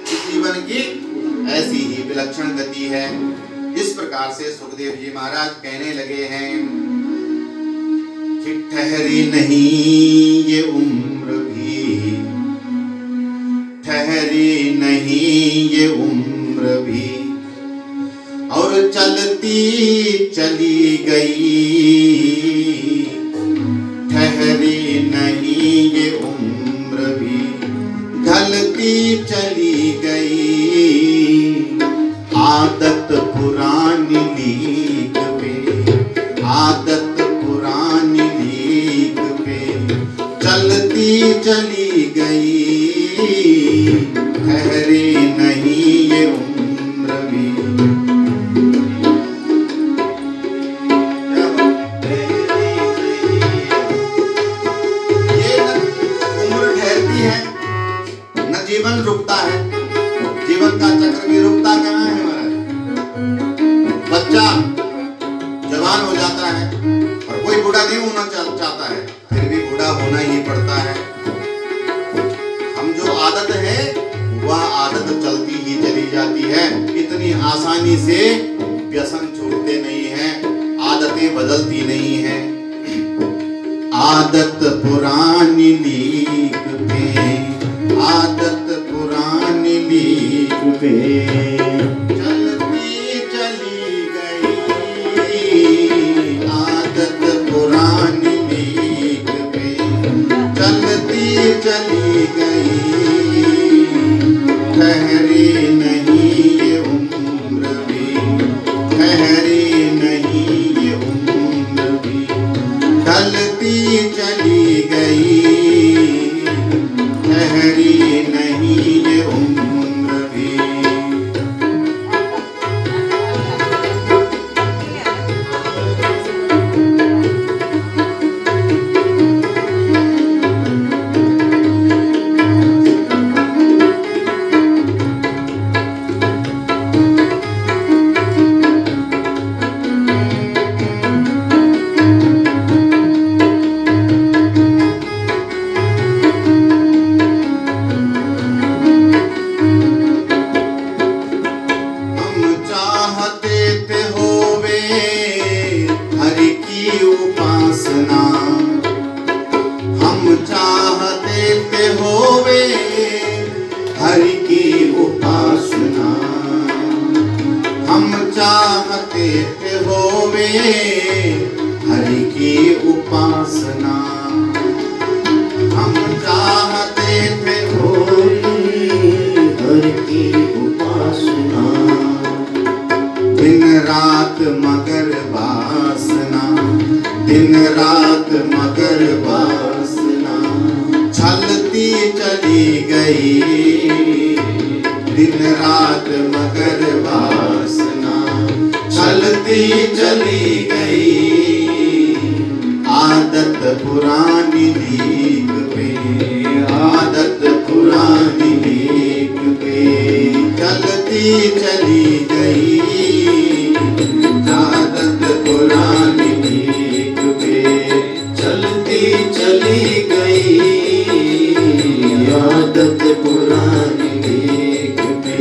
इस जीवन की ऐसी ही विलक्षण गति है। इस प्रकार से सुखदेव जी महाराज कहने लगे हैं कि ठहरी नहीं ये उम्र भी, ठहरी नहीं ये उम्र भी, और चलती चली गई, ठहरी नहीं ये उम्र भी, ढलती चली गई, आदत पुरानी लीक पे, आदत पुरानी लीक पे, चलती चली गई, ठहरे नहीं ये उम्र भी। ये उम्र ठहरती है न जीवन रुकता है, जीवन का चक्र भी रुकता कहाँ है महाराज? बच्चा जवान हो जाता है और कोई बूढ़ा नहीं होना चाहता है, फिर भी बूढ़ा होना ही पड़ता है। हम जो आदत है वह आदत चलती ही चली जाती है, इतनी आसानी से व्यसन छूटते नहीं है, आदतें बदलती नहीं है। आदत पुरानी लीक पे, आदत पुरानी लीक पे चलती चली गई, आदत पुरानी लीक पे चलती चली गई। ठहरी नहीं ये उम्र भी, ठहरी नहीं ये उम्र भी ढलती चली गई, ठहरी नहीं ये उम्र भी। हरि की उपासना हम चाहते थे होवे, हरि की उपासना हम चाहते थे होवे, हरि की उपासना। दिन रात मगर वासना, दिन रात मगर वासना छलती चली गई, दिन रात मगर वासना छलती चली गई। आदत पुरानी लीक पे, आदत पुरानी लीक पे चलती चली गई, आदत पुरानी लीक पे चलती चली गई, आदत पुरानी लीक पे।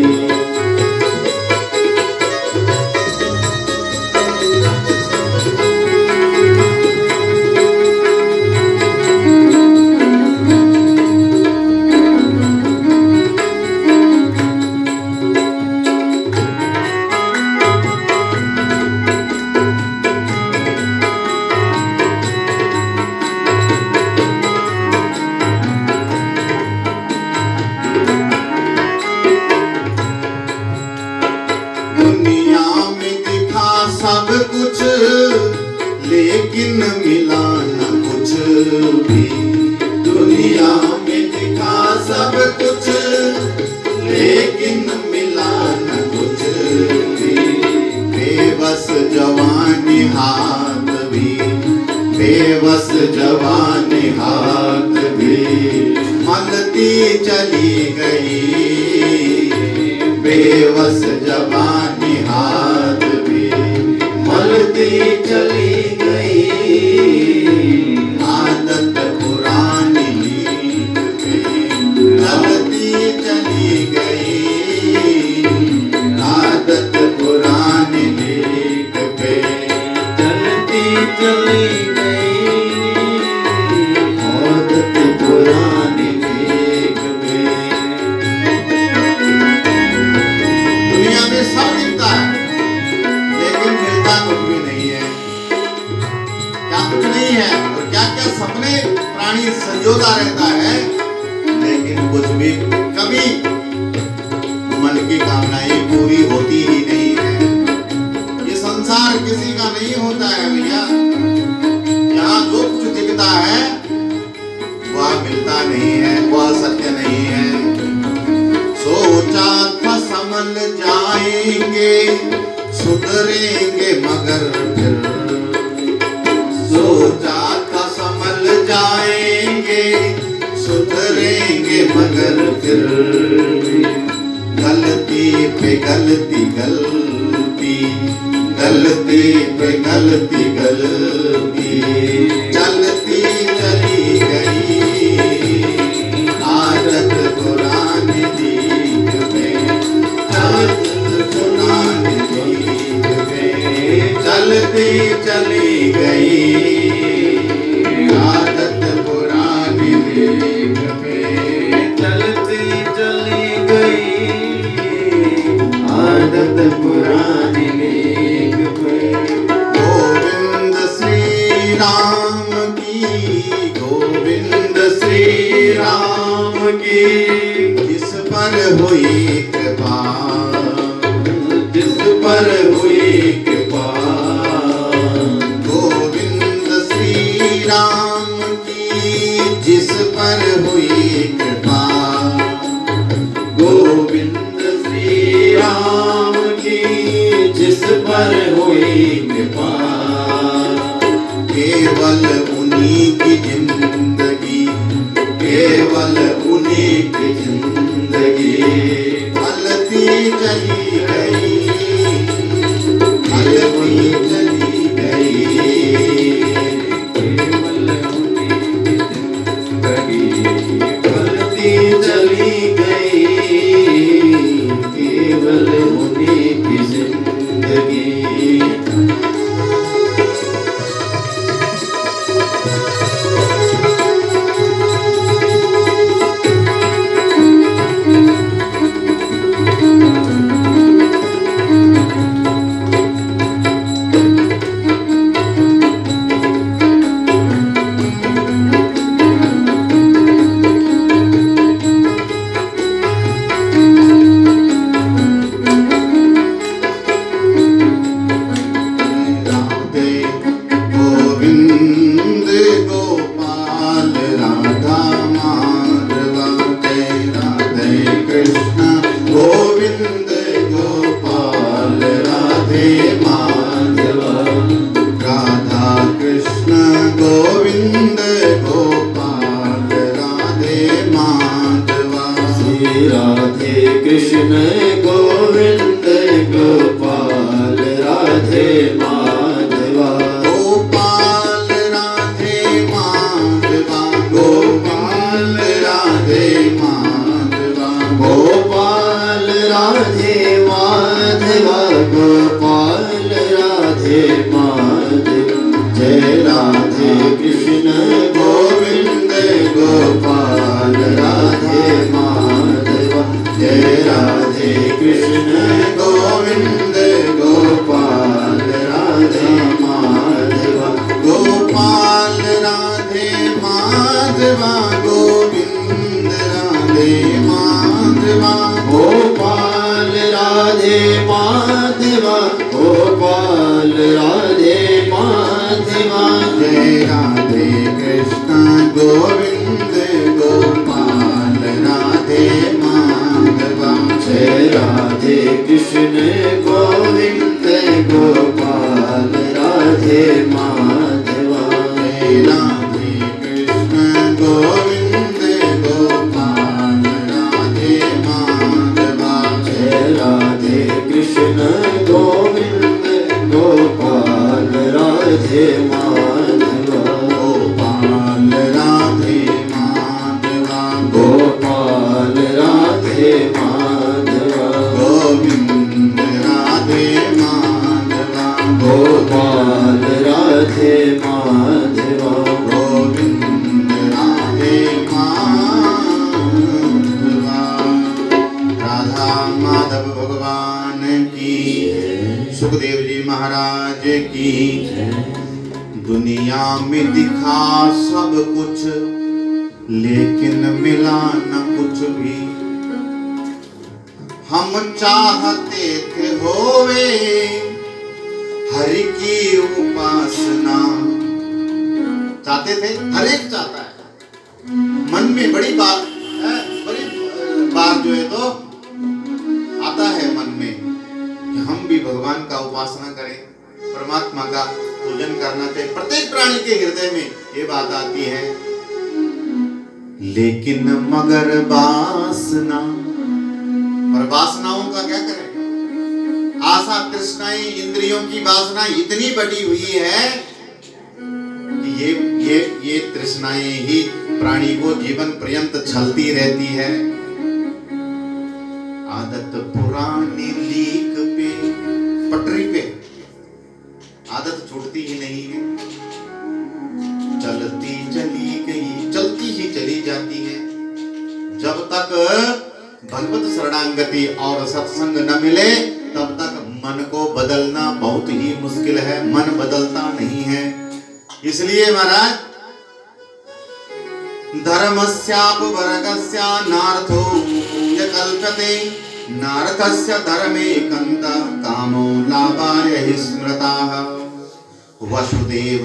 सब कुछ लेकिन मिला न कुछ भी, दुनिया में दिखा सब कुछ लेकिन मिला न कुछ भी। बेबस जवानी हाथ भी, बेबस जवानी हाथ भी मलती चली गई, बेबस जवानी हाथ मलती चली गई। आदत पुरानी लीक पे चलती चली गई, आदत पुरानी लीक पे चलती चली गई, आदत पुरानी लीक पे। दुनिया में सब दिखता है लेकिन मिलता कुछ भी नहीं है, क्या कुछ नहीं है। और क्या क्या सपने प्राणी संजोता रहता है, लेकिन कुछ भी कभी मन की कामनाएं पूरी होती ही नहीं है। ये संसार किसी का नहीं होता है भैया, यहाँ जो कुछ दिखता है वह मिलता नहीं है, वह सत्य नहीं है। सोचा था समझ जाएंगे सुधरेंगे मगर फिर, सोचा था संभल जाएंगे सुधरेंगे मगर फिर। गलती पे गलती गलती, गलती पे गलती गलती चलती चली गई। आदत पुरानी लीक पे, आदत पुरानी लीक पे चलती चली गई। आदत लीक पे चलती चली गई, आदत पुरानी लीक पे। गोविंद श्री राम की, गोविंद श्री राम की, जिस पर हुई कृपा, जिस पर हुई कृपा। गोविंद श्री राम की, जिस पर हुई कृपा। गोविंद श्री राम की, जिस पर हुई कृपा। केवल उन्हीं की जिंदगी, केवल उन्हीं की जिंदगी, फलती चली गई, फलती चली गई। केवल उन्हीं की जिंदगी, फलती चली गई, केवल उन्हीं की जिंदगी। राधे गोविंद गोपाल, राधा माधवा, जय राधे कृष्ण गोविंद गोपाल, राधे माधवा, राधा कृष्ण गोविंद गोपाल, राधे माधवा। श्री राधे कृष्ण गोविंद गोपाल, राधे माधवा। गोपाल राधे माधवा, गोपाल राधे माधवा, गोपाल राधे माधवा, गोपाल राधे माधवा। जय राधे कृष्ण गोविंद गोपाल, राधे माधवा। जय राधे कृष्ण गोविंद गोपाल, राधे माधवा। गोपाल राधे माधवा, गोविंद राधे माधवा, गोपाल राधे माधवा, गोपाल राधे माधवा। जय राधे कृष्ण गोविंद गोपाल, राधे माधवा। जय राधे कृष्ण गोविंद गोपाल, राधे माधवा। जय राधे कृष्ण गोविंद गोपाल, राधे माधवा। जय राधे कृष्ण गोविंद गोपाल, राधे माधवा। गोपाल राधे माधवा, गोपाल राधे माधवा। गोविंद राधे माधवा, गोपाल राधे माधवा। गोविंद राधे माधवा। राधा माधव भगवान की, सुखदेव जी महाराज की। दुनिया में दिखा सब कुछ, लेकिन मिला न कुछ भी। हम चाहते थे होवे हरि की उपासना। चाहते थे, हर एक चाहता है। मन में बड़ी बात है, बड़ी बात जो है तो आता है मन में कि हम भी भगवान का उपासना करें, परमात्मा का पूजन करना चाहिए। प्रत्येक प्राणी के हृदय में ये बात आती है, लेकिन मगर वासना, पर वासनाओं का क्या करें? आशा तृष्णाएं, इंद्रियों की वासना इतनी बढ़ी हुई है कि ये तृष्णाएं ही प्राणी को जीवन पर्यंत छलती रहती है। आदत पुरानी लीक पे, पटरी पे आदत छूटती ही नहीं है। चलती चली गई, चलती ही चली जाए तक भगवत शरणागति और सत्संग न मिले तब तक मन को बदलना बहुत ही मुश्किल है। मन बदलता नहीं है। इसलिए महाराज धर्मस्यापवर्गस्य नार्थो य कल्पते नार्थस्य धर्मे कंत कामो लाभाय हि स्मृताः वसुदेव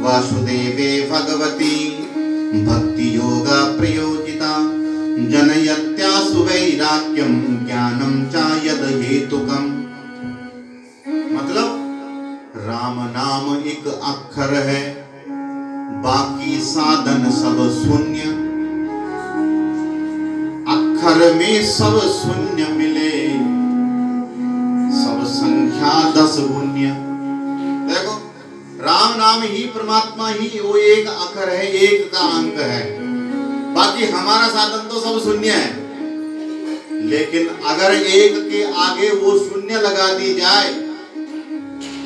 वासुदेवे भगवती भक्ति योगा प्रयोजिता जनयत्यासु वैराग्यम ज्ञानम च यद हेतुकम। मतलब राम नाम एक अक्षर है, बाकी साधन सब शून्य। अक्षर में सब शून्य मिले, सब संख्या 10 गुण्य। देखो राम नाम ही परमात्मा ही वो एक अक्षर है, एक का अंक है। बाकी हमारा साधन तो सब शून्य है। लेकिन अगर एक के आगे वो शून्य लगा दी जाए,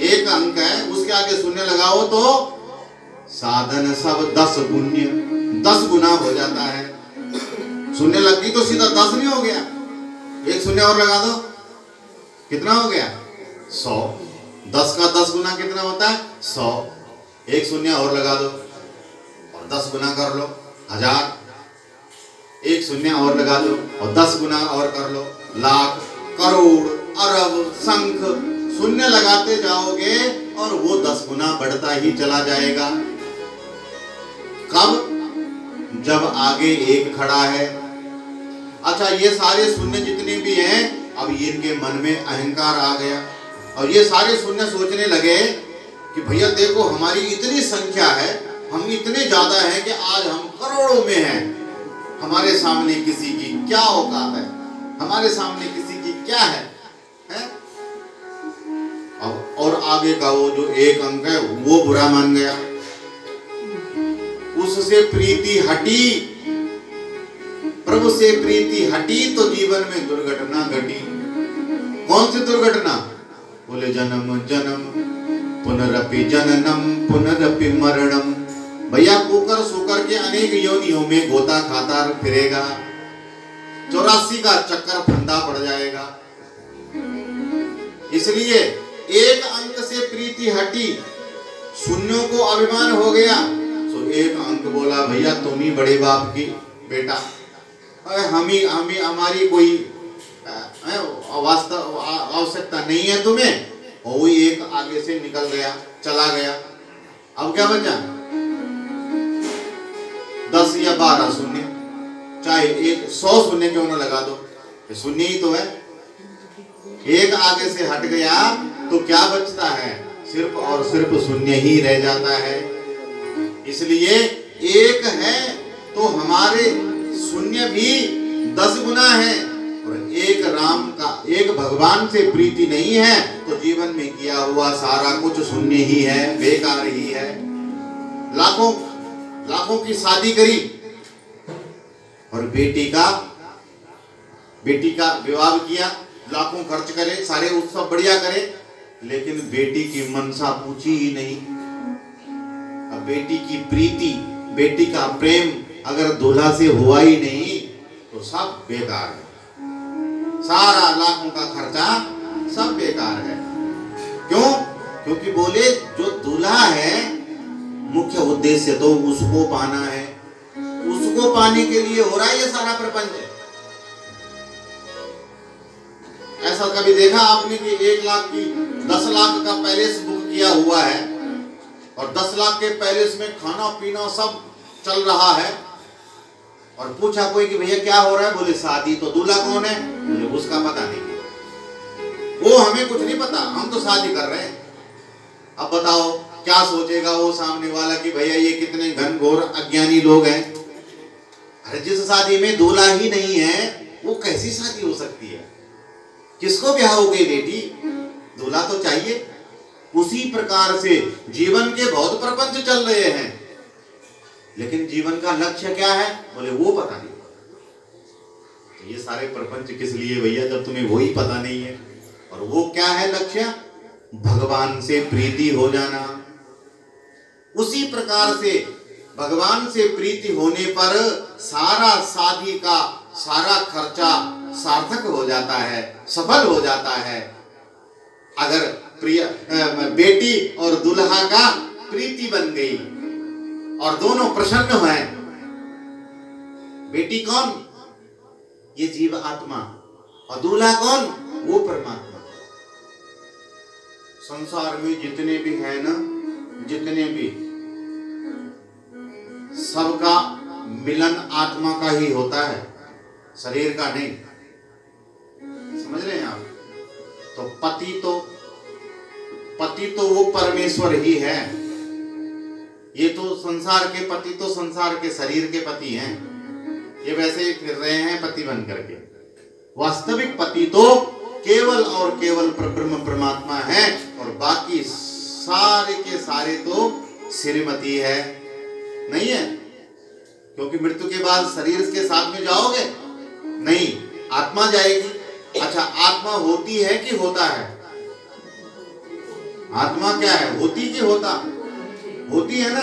एक अंक है उसके आगे शून्य लगाओ तो साधन सब 10 गुण्य 10 गुना हो जाता है। शून्य लग गई तो सीधा 10 नहीं हो गया, एक शून्य और लगा दो, कितना हो गया 100। 10 का 10 गुना कितना होता है 100। एक शून्य और लगा दो और 10 गुना कर लो 1000। एक शून्य और लगा दो और 10 गुना और कर लो लाख, करोड़, अरब, शंख। शून्य लगाते जाओगे और वो 10 गुना बढ़ता ही चला जाएगा। कब? जब आगे एक खड़ा है। अच्छा ये सारे शून्य जितने भी हैं, अब इनके मन में अहंकार आ गया और ये सारे शून्य सोचने लगे कि भैया देखो हमारी इतनी संख्या है, हम इतने ज्यादा हैं कि आज हम करोड़ों में हैं। हमारे सामने किसी की क्या औकात है, हमारे सामने किसी की क्या है? और आगे का वो जो एक अंक है वो बुरा मान गया, उससे प्रीति हटी, प्रभु से प्रीति हटी तो जीवन में दुर्घटना घटी। कौन सी दुर्घटना? बोले जन्म जन्म पुनरपि जननम पुनरपि मरणम। भैया कुकर सुकर के अनेक योनियों में गोता खाता फिरेगा, 84 का चक्कर फंदा पड़ जाएगा। इसलिए एक अंक से प्रीति हटी, शून्यों को अभिमान हो गया तो एक अंक बोला भैया तुम ही बड़े बाप की बेटा, हमारी कोई आवश्यकता नहीं है तुम्हें। और वो एक आगे से निकल गया, चला गया। अब क्या बचा? 10 या 12 शून्य, चाहे 100 शून्य क्यों ना लगा दो, शून्य ही तो है। एक आगे से हट गया तो क्या बचता है? सिर्फ और सिर्फ शून्य ही रह जाता है। इसलिए एक है तो हमारे शून्य भी 10 गुना है। और एक राम का, एक भगवान से प्रीति नहीं है तो जीवन में किया हुआ सारा कुछ शून्य ही है, बेकार ही है। लाखों की शादी करी और बेटी का विवाह किया, लाखों खर्च करे, सारे उत्सव बढ़िया करे, लेकिन बेटी की मनसा पूछी ही नहीं। अब बेटी की प्रीति, बेटी का प्रेम अगर दूल्हा से हुआ ही नहीं तो सब बेकार है। सारा लाखों का खर्चा सब बेकार है। क्यों? क्योंकि बोले जो दूल्हा है मुख्य उद्देश्य तो उसको पाना है, उसको पाने के लिए हो रहा है ये सारा प्रपंच। ऐसा कभी देखा आपने कि 1 लाख की 10 लाख का पैलेस बुक किया हुआ है और 10 लाख के पैलेस में खाना पीना सब चल रहा है और पूछा कोई कि भैया क्या हो रहा है? बोले शादी। तो दूल्हा कौन है? बोले उसका पता नहीं, वो हमें कुछ नहीं पता, हम तो शादी कर रहे हैं। अब बताओ क्या सोचेगा वो सामने वाला कि भैया ये कितने घनघोर अज्ञानी लोग हैं। अरे जिस शादी में दूल्हा ही नहीं है वो कैसी शादी हो सकती है? किसको ब्याह हो गई बेटी? दूल्हा तो चाहिए। उसी प्रकार से जीवन के बहुत प्रपंच चल रहे हैं, लेकिन जीवन का लक्ष्य क्या है? बोले वो पता नहीं। तो ये सारे प्रपंच किस लिए भैया जब तुम्हें वही पता नहीं है? और वो क्या है लक्ष्य? भगवान से प्रीति हो जाना। उसी प्रकार से भगवान से प्रीति होने पर सारा शादी का सारा खर्चा सार्थक हो जाता है, सफल हो जाता है। अगर प्रिय बेटी और दुल्हा का प्रीति बन गई और दोनों प्रसन्न हुए। बेटी कौन? ये जीव आत्मा, और दूल्हा कौन? वो परमात्मा। संसार में जितने भी है ना, जितने भी, सबका मिलन आत्मा का ही होता है, शरीर का नहीं। समझ रहे हैं आप? तो पति तो वो परमेश्वर ही है। ये तो संसार के पति तो संसार के शरीर के पति हैं। ये वैसे ही फिर रहे हैं पति बन करके। वास्तविक पति तो केवल और केवल ब्रह्म परमात्मा है, और बाकी सारे के सारे तो श्रीमती है, नहीं है? क्योंकि मृत्यु के बाद शरीर के साथ में जाओगे नहीं, आत्मा जाएगी। अच्छा, आत्मा होती है कि होता है? आत्मा क्या है? होती कि होता? होती है ना।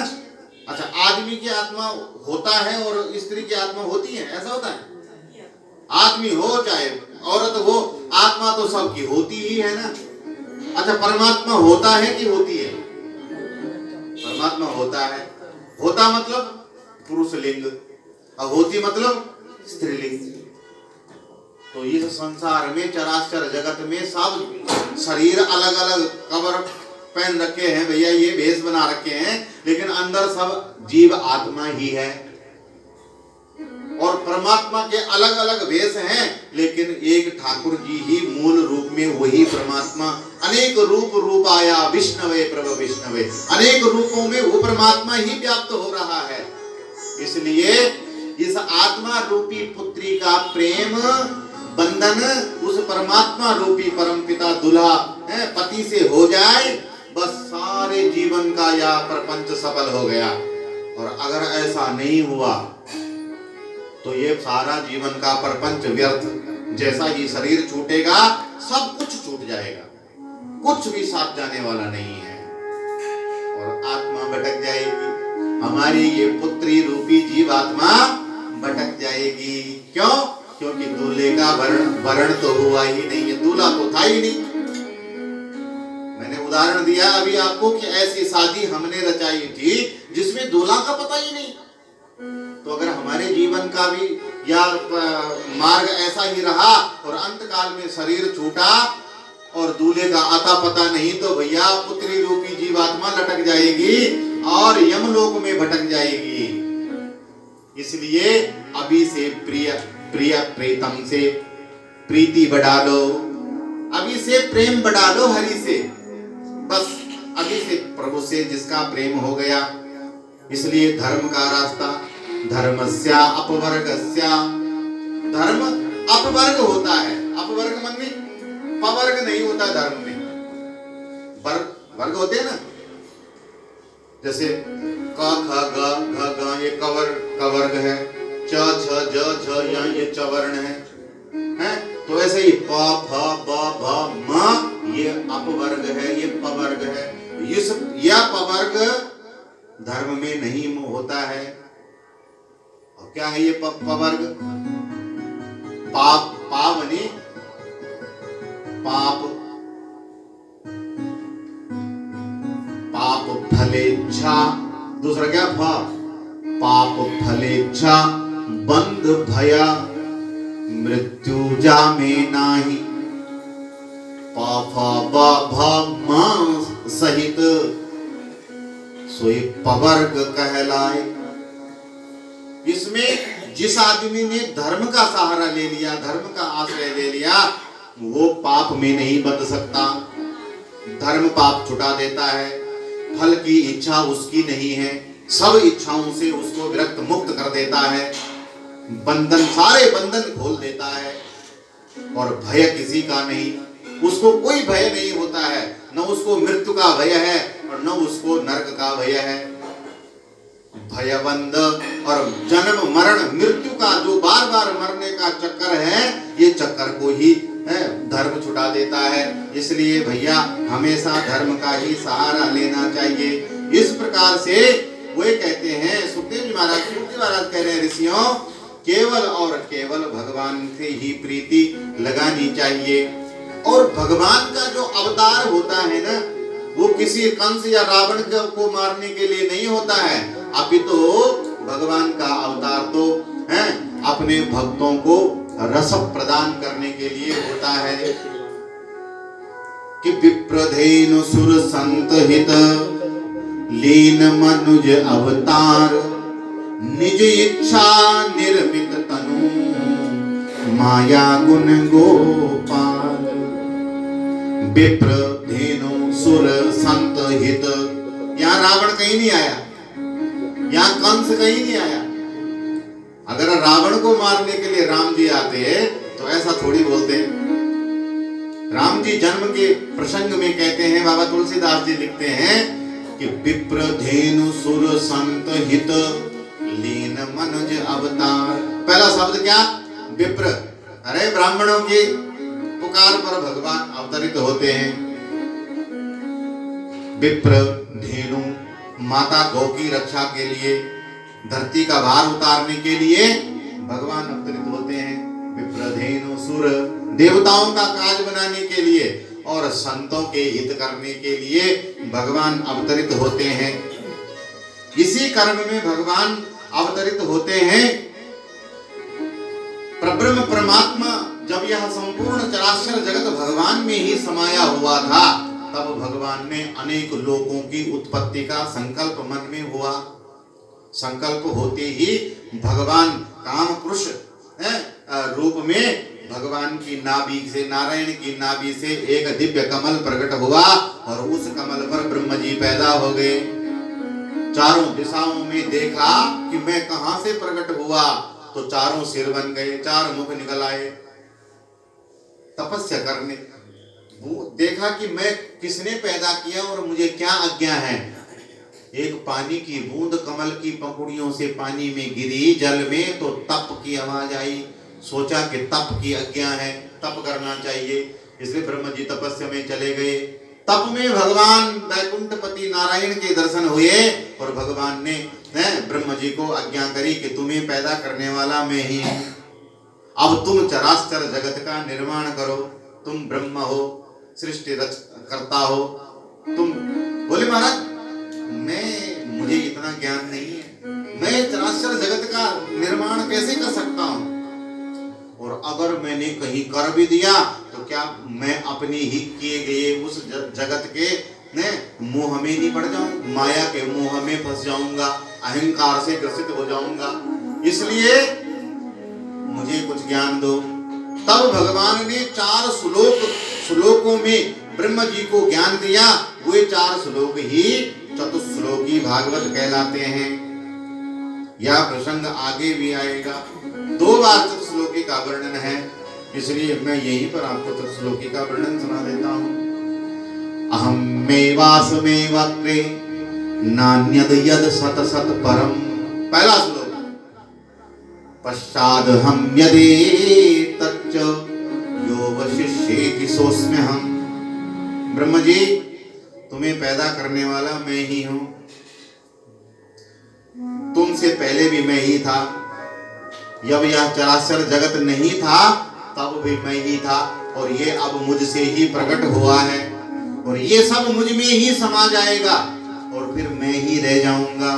अच्छा, आदमी की आत्मा होता है और स्त्री की आत्मा होती है, ऐसा होता है? आदमी हो चाहे औरत हो, आत्मा तो सबकी होती ही है ना। अच्छा, परमात्मा होता है कि होती है? परमात्मा होता है। होता मतलब पुरुष लिंग, और होती मतलब स्त्रीलिंग। तो इस संसार में, चराचर जगत में सब शरीर अलग अलग कवर पहन रखे हैं भैया, ये भेष बना रखे हैं, लेकिन अंदर सब जीव आत्मा ही है। और परमात्मा के अलग अलग वेश हैं, लेकिन एक ठाकुर जी ही मूल रूप में वही परमात्मा। अनेक रूप रूपाया विष्णवे प्रभु विष्णवे, अनेक रूपों में वो परमात्मा ही व्याप्त हो रहा है। इसलिए इस आत्मा रूपी पुत्री का प्रेम बंधन उस परमात्मा रूपी परमपिता दूल्हा पति से हो जाए, बस सारे जीवन का यह प्रपंच सफल हो गया। और अगर ऐसा नहीं हुआ तो ये सारा जीवन का प्रपंच व्यर्थ। जैसा ही शरीर छूटेगा, सब कुछ छूट जाएगा, कुछ भी साथ जाने वाला नहीं है, और आत्मा भटक जाएगी। हमारी ये पुत्री रूपी जीव आत्मा भटक जाएगी। क्यों? क्योंकि दूल्हे का वर्ण तो हुआ ही नहीं है, दूल्हा तो था ही नहीं। मैंने उदाहरण दिया अभी आपको कि ऐसी शादी हमने रचाई थी जिसमें दूल्हा का पता ही नहीं। तो अगर हमारे जीवन का भी या मार्ग ऐसा ही रहा और अंत काल में शरीर छूटा और दूल्हे का आता पता नहीं, तो भैया पुत्री रूपी जीवात्मा लटक जाएगी और यमलोक में भटक जाएगी। इसलिए अभी से प्रिय प्रीतम से प्रीति बढ़ा लो, अभी से प्रेम बढ़ा लो हरि से। बस अभी से प्रभु से जिसका प्रेम हो गया। इसलिए धर्म का रास्ता, धर्मस्या अपवर्गस्या, धर्म अपवर्ग होता है। अपवर्ग मन में पवर्ग नहीं होता धर्म में, वर्ग होते हैं ना। जैसे क ख ग घ ग ये कवर्ग है, च छ ज झ य ये चवर्ण है। तो ऐसे ही प फ ब भ म ये अपवर्ग है, ये पवर्ग है। यह पवर्ग धर्म में नहीं होता है। और क्या है ये पवर्ग? पाप, पावनी पाप, पाप फलेच्छा। दूसरा क्या? पाप फलेच्छा बंध भया मृत्यु जामे नाही, पाफा बा सहित सोई पवर्ग कहलाए। इसमें जिस आदमी ने धर्म का सहारा ले लिया, धर्म का आश्रय ले लिया, वो पाप में नहीं बंध सकता। धर्म पाप छुटा देता है, फल की इच्छा उसकी नहीं है, सब इच्छाओं से उसको विरक्त मुक्त कर देता है, बंधन सारे बंधन खोल देता है। और भय किसी का नहीं, उसको कोई भय नहीं होता है, न उसको मृत्यु का भय है और न उसको नरक का भय है। भयबंध और जन्म मरण मृत्यु का जो बार बार मरने का चक्कर है, ये चक्कर को ही धर्म छुटा देता है। इसलिए भैया हमेशा धर्म का ही सहारा लेना चाहिए। इस प्रकार से वो कहते हैं, सुखदेव जी महाराज कह रहे हैं, ऋषियों केवल और केवल भगवान से ही प्रीति लगानी चाहिए। और भगवान का जो अवतार होता है ना, वो किसी कंस या रावण को मारने के लिए नहीं होता है, अपितु भगवान का अवतार तो है अपने भक्तों को रस प्रदान करने के लिए होता है। कि विप्रधेनु सुर संत हित लीन मनुज अवतार, निज इच्छा निर्मित तनु माया गुण गोपाल। विप्रधेनु सुर संत हित, यहाँ रावण कहीं नहीं आया, यहाँ कंस कहीं नहीं आया। अगर रावण को मारने के लिए राम जी आते तो ऐसा थोड़ी बोलते हैं। राम जी जन्म के प्रसंग में कहते हैं, बाबा तुलसीदास जी लिखते हैं कि विप्रधेनु सुर संत हित लीन मनुज अवतार। पहला शब्द क्या? विप्र। अरे ब्राह्मणों की पुकार पर भगवान अवतरित होते हैं। विप्रधेनु माता गौ की रक्षा के लिए, धरती का भार उतारने के लिए भगवान अवतरित होते हैं। विप्रधेनु सुर देवताओं का काज बनाने के लिए और संतों के हित करने के लिए भगवान अवतरित होते हैं। इसी कर्म में भगवान अवतरित होते हैं। परब्रह्म परमात्मा जब यह संपूर्ण चराचर जगत भगवान में ही समाया हुआ था, तब भगवान ने अनेक लोकों की उत्पत्ति का संकल्प मन में हुआ। संकल्प होते ही भगवान काम पुरुष रूप में भगवान की नाभि से, नारायण की नाभि से एक दिव्य कमल प्रकट हुआ और उस कमल पर ब्रह्म जी पैदा हो गए। चारों दिशाओं में देखा कि मैं कहां से प्रकट हुआ, तो चारों सिर बन गए, चार मुख निकल आए। तपस्या करने देखा कि मैं किसने पैदा किया और मुझे क्या आज्ञा है। एक पानी की बूंद कमल की पंखुड़ियों से पानी में गिरी जल में, तो तप की आवाज आई। सोचा कि तप की आज्ञा है, तप करना चाहिए, इसलिए ब्रह्म जी तपस्या में चले गए। तप में भगवान वैकुंठपति नारायण के दर्शन हुए और भगवान ने ब्रह्म जी को आज्ञा करी कि तुम्हें पैदा करने वाला मैं ही हूं। अब तुम चराचर जगत का निर्माण करो, तुम ब्रह्म हो, सृष्टि रच करता हो। तुम बोले महाराज मुझे इतना ज्ञान नहीं है, मैं चराचर जगत का निर्माण कैसे कर सकता हूं? और अगर मैंने कहीं कर भी दिया तो क्या मैं अपनी ही किए गए उस जगत के मोह में नहीं पड़ जाऊं, माया के मोह में फंस जाऊंगा, अहंकार से ग्रसित हो जाऊंगा, इसलिए मुझे कुछ ज्ञान दो। तब भगवान ने 4 श्लोकों में ब्रह्म जी को ज्ञान दिया। वे 4 श्लोक ही चतुश्लोकी भागवत कहलाते हैं। यह प्रसंग आगे भी आएगा। 2 बार चतुश्लोकी का वर्णन है, इसलिए मैं यहीं पर आपको चतुश्लोकी का वर्णन सुना देता हूँ। अहम में वासमेवक्रे नान्यद यद सत सत परम। पहला श्लोक। पश्चाद हम यदि तच्च यो वशिष्येति सोऽस्म्यहम्। ब्रह्म जी तुम्हें पैदा करने वाला मैं ही हूं, तुमसे पहले भी मैं ही था, जब यह चराचर जगत नहीं था तब भी मैं ही था, और ये अब मुझसे ही प्रकट हुआ है, और ये सब मुझ में ही समा जाएगा और फिर मैं ही रह जाऊंगा।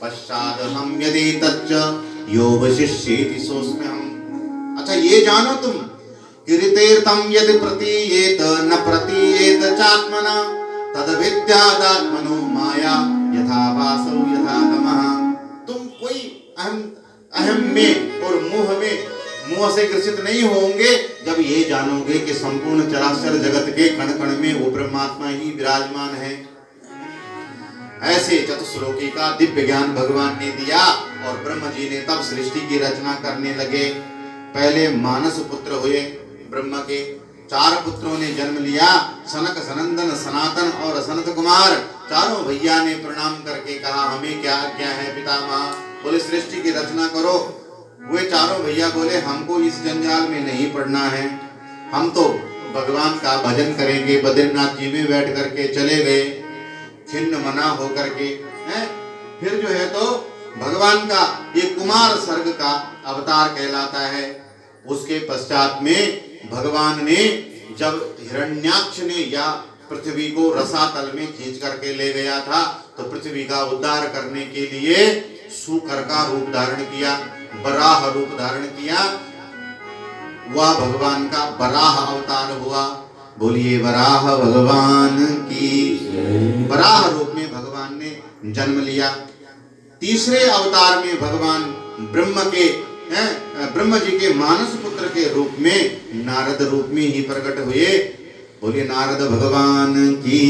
पश्चात हम यदि तच्च यो वशिष्येति सोऽस्म्यहम्। अच्छा ये जानो तुम कि ऋतेर्तम यदि प्रतीयेत न प्रतीयेत चात्मना तद विद्यादात्मनो माया यथा वासो यथा तमः। तुम कोई अहम में और मोह से ग्रसित नहीं होंगे जब ये जानोगे कि संपूर्ण चराचर जगत के कण कण में वो परमात्मा ही विराजमान है। ऐसे चतुश्लोकी का दिव्य ज्ञान भगवान ने दिया और ब्रह्म जी ने तब सृष्टि की रचना करने लगे। पहले मानस पुत्र हुए ब्रह्म के, 4 पुत्रों ने जन्म लिया, सनक, सनंदन, सनातन और सनत कुमार। चारों भैया ने प्रणाम करके कहा हमें क्या आज्ञा है पितामह? बोले सृष्टि की रचना करो। वे चारों भैया बोले हमको इस जंजाल में नहीं पड़ना है, हम तो भगवान का भजन करेंगे। बद्रीनाथ जी में बैठ करके चले गए, छिन्न मना होकर के। फिर जो है तो भगवान का ये कुमार सर्ग का अवतार कहलाता है। उसके पश्चात में भगवान ने जब हिरण्याक्ष ने या पृथ्वी को रसातल में खींच करके ले गया था, तो पृथ्वी का उद्धार करने के लिए सूकर का रूप धारण किया, बराह रूप धारण किया। वह भगवान का बराह अवतार हुआ। बोलिए बराह भगवान की। बराह रूप में भगवान ने जन्म लिया। तीसरे अवतार में भगवान ब्रह्म जी के मानस पुत्र के रूप में नारद रूप में ही प्रकट हुए। बोलिए नारद भगवान की।